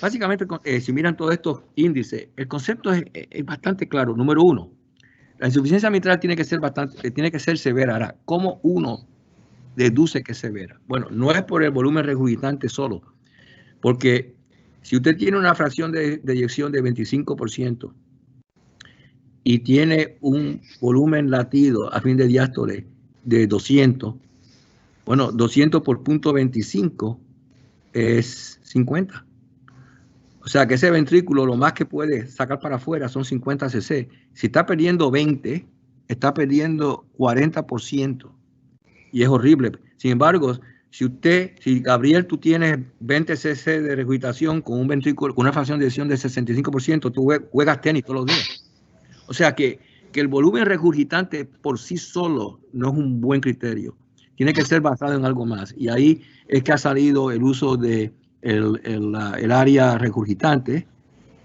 básicamente si miran todos estos índices, el concepto es bastante claro. Número uno, la insuficiencia mitral tiene que ser severa. Ahora, ¿cómo uno deduce que es severa? Bueno, no es por el volumen regurgitante solo, porque si usted tiene una fracción de eyección de 25% y tiene un volumen latido a fin de diástole de 200, bueno, 200 por 0.25 es 50. O sea que ese ventrículo lo más que puede sacar para afuera son 50 cc. Si está perdiendo 20, está perdiendo 40%. Y es horrible. Sin embargo, si Gabriel, tú tienes 20 cc de regurgitación con un ventrículo, con una fracción de eyección de 65%, tú juegas tenis todos los días. O sea que el volumen regurgitante por sí solo no es un buen criterio. Tiene que ser basado en algo más. Y ahí es que ha salido el uso de el área regurgitante.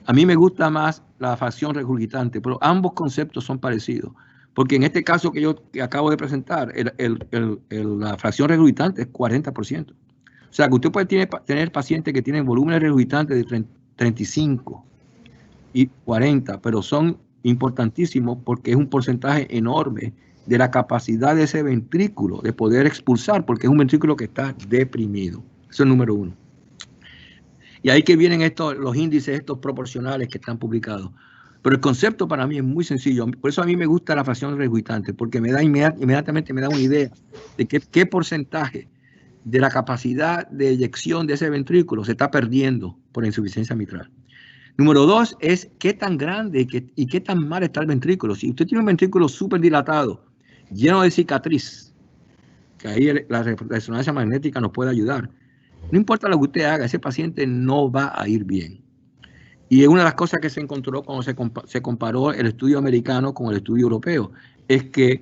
A mí me gusta más la fracción regurgitante, pero ambos conceptos son parecidos. Porque en este caso que acabo de presentar, la fracción regurgitante es 40%. O sea, que usted puede tener pacientes que tienen volúmenes regurgitantes de 35 y 40, pero son importantísimos porque es un porcentaje enorme de la capacidad de ese ventrículo de poder expulsar, porque es un ventrículo que está deprimido. Eso es número uno. Y ahí que vienen los índices estos proporcionales que están publicados. Pero el concepto para mí es muy sencillo. Por eso a mí me gusta la fracción regurgitante, porque me da inmediatamente me da una idea de qué porcentaje de la capacidad de eyección de ese ventrículo se está perdiendo por insuficiencia mitral. Número dos es qué tan grande y qué tan mal está el ventrículo. Si usted tiene un ventrículo súper dilatado, lleno de cicatriz, que ahí la resonancia magnética nos puede ayudar. No importa lo que usted haga, ese paciente no va a ir bien. Y es una de las cosas que se encontró cuando se comparó el estudio americano con el estudio europeo, es que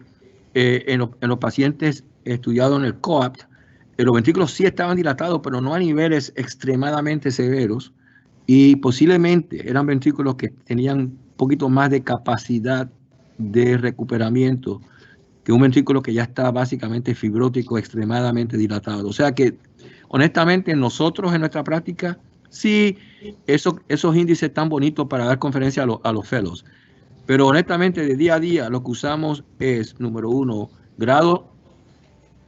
en los pacientes estudiados en el COAPT, los ventrículos sí estaban dilatados, pero no a niveles extremadamente severos, y posiblemente eran ventrículos que tenían un poquito más de capacidad de recuperamiento que un ventrículo que ya está básicamente fibrótico, extremadamente dilatado. O sea que, honestamente, nosotros en nuestra práctica, sí, esos índices están bonitos para dar conferencia a los fellows. Pero honestamente, de día a día, lo que usamos es, número uno, grado,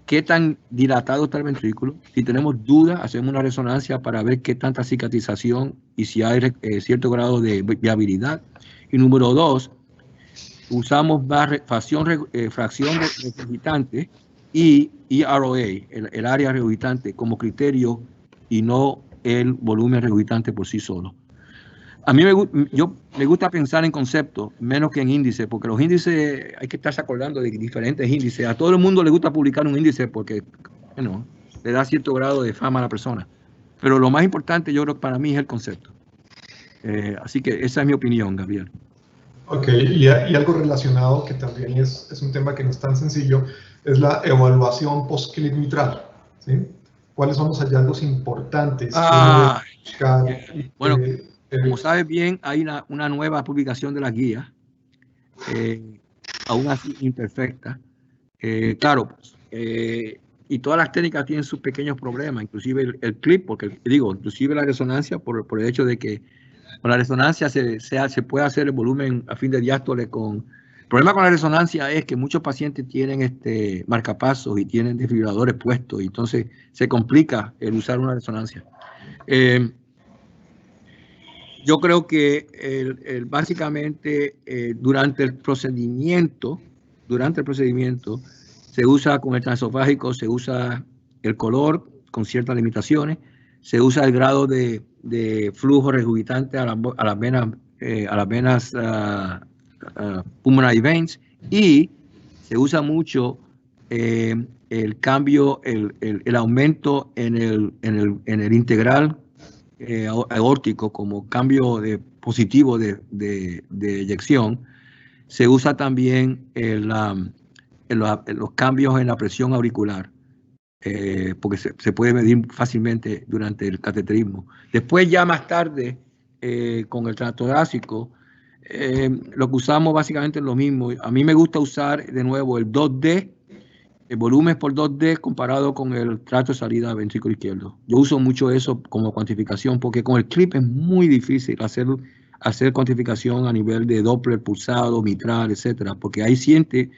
qué tan dilatado está el ventrículo. Si tenemos dudas, hacemos una resonancia para ver qué tanta cicatrización y si hay cierto grado de viabilidad. Y número dos, usamos fracción regurgitante y ROA, el área regurgitante, como criterio y no el volumen regurgitante por sí solo. A mí me gusta pensar en conceptos menos que en índices, porque los índices hay que estarse acordando de diferentes índices. A todo el mundo le gusta publicar un índice porque, bueno, le da cierto grado de fama a la persona. Pero lo más importante, yo creo que para mí es el concepto. Así que esa es mi opinión, Gabriel. Ok, y algo relacionado que también es un tema que no es tan sencillo, es la evaluación post-clip mitral, ¿sí? ¿Cuáles son los hallazgos importantes que uno debe buscar? Bueno, como sabes bien, hay una nueva publicación de la guía, aún así imperfecta. Claro, y todas las técnicas tienen sus pequeños problemas, inclusive el clip, porque digo, inclusive la resonancia, por el hecho de que con la resonancia se puede hacer el volumen a fin de diástole El problema con la resonancia es que muchos pacientes tienen marcapasos y tienen desfibriladores puestos, y entonces se complica el usar una resonancia. Yo creo que básicamente durante el procedimiento se usa con el transesofágico, se usa el color con ciertas limitaciones, se usa el grado de flujo regurgitante a las venas pulmonary veins, y se usa mucho el cambio, el aumento en el integral aórtico como cambio positivo de eyección. Se usa también en los cambios en la presión auricular, porque se puede medir fácilmente durante el cateterismo. Después, ya más tarde, con el transtorácico, lo que usamos básicamente es lo mismo. A mí me gusta usar de nuevo el 2D, el volumen por 2D comparado con el tracto de salida ventrículo izquierdo. Yo uso mucho eso como cuantificación porque con el clip es muy difícil hacer cuantificación a nivel de Doppler, pulsado, mitral, etcétera, porque ahí siempre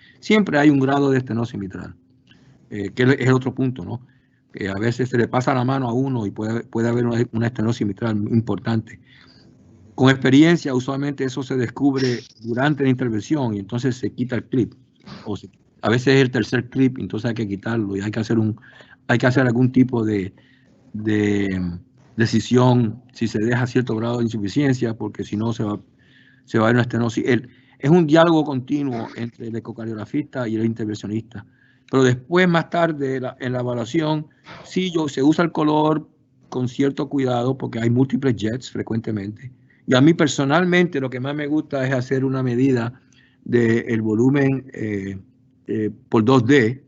hay un grado de estenosis mitral, que es el otro punto, ¿no? Que a veces se le pasa la mano a uno y puede haber una estenosis mitral importante. Con experiencia, usualmente eso se descubre durante la intervención y entonces se quita el clip. A veces es el tercer clip, entonces hay que quitarlo y hay que hacer algún tipo de decisión si se deja cierto grado de insuficiencia, porque si no se va a ver una estenosis. Es un diálogo continuo entre el ecocardiografista y el intervencionista. Pero después, más tarde, en la evaluación, sí, se usa el color con cierto cuidado porque hay múltiples jets frecuentemente. Y a mí personalmente lo que más me gusta es hacer una medida del volumen por 2D,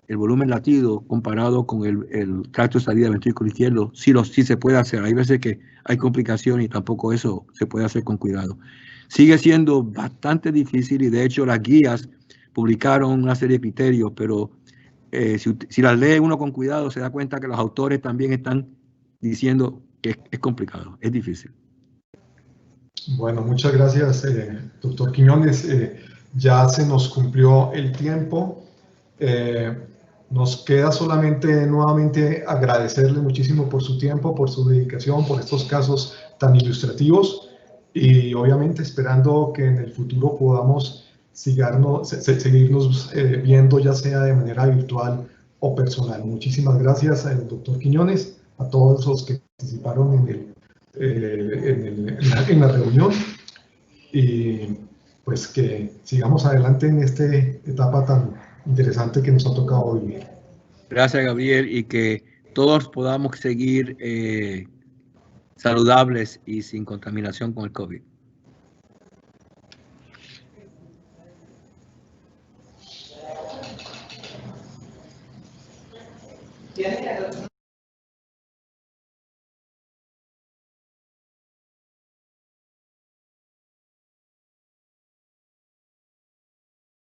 el volumen latido comparado con el tracto de salida del ventrículo izquierdo, sí se puede hacer. Hay veces que hay complicaciones y tampoco eso se puede hacer con cuidado. Sigue siendo bastante difícil y de hecho las guías publicaron una serie de criterios, pero si las lee uno con cuidado se da cuenta que los autores también están diciendo que es complicado, es difícil. Bueno, muchas gracias, doctor Quiñones. Ya se nos cumplió el tiempo. Nos queda solamente nuevamente agradecerle muchísimo por su tiempo, por su dedicación, por estos casos tan ilustrativos y obviamente esperando que en el futuro podamos seguirnos viendo ya sea de manera virtual o personal. Muchísimas gracias al doctor Quiñones, a todos los que participaron en la reunión y pues que sigamos adelante en esta etapa tan interesante que nos ha tocado vivir. Gracias, Gabriel, y que todos podamos seguir saludables y sin contaminación con el COVID.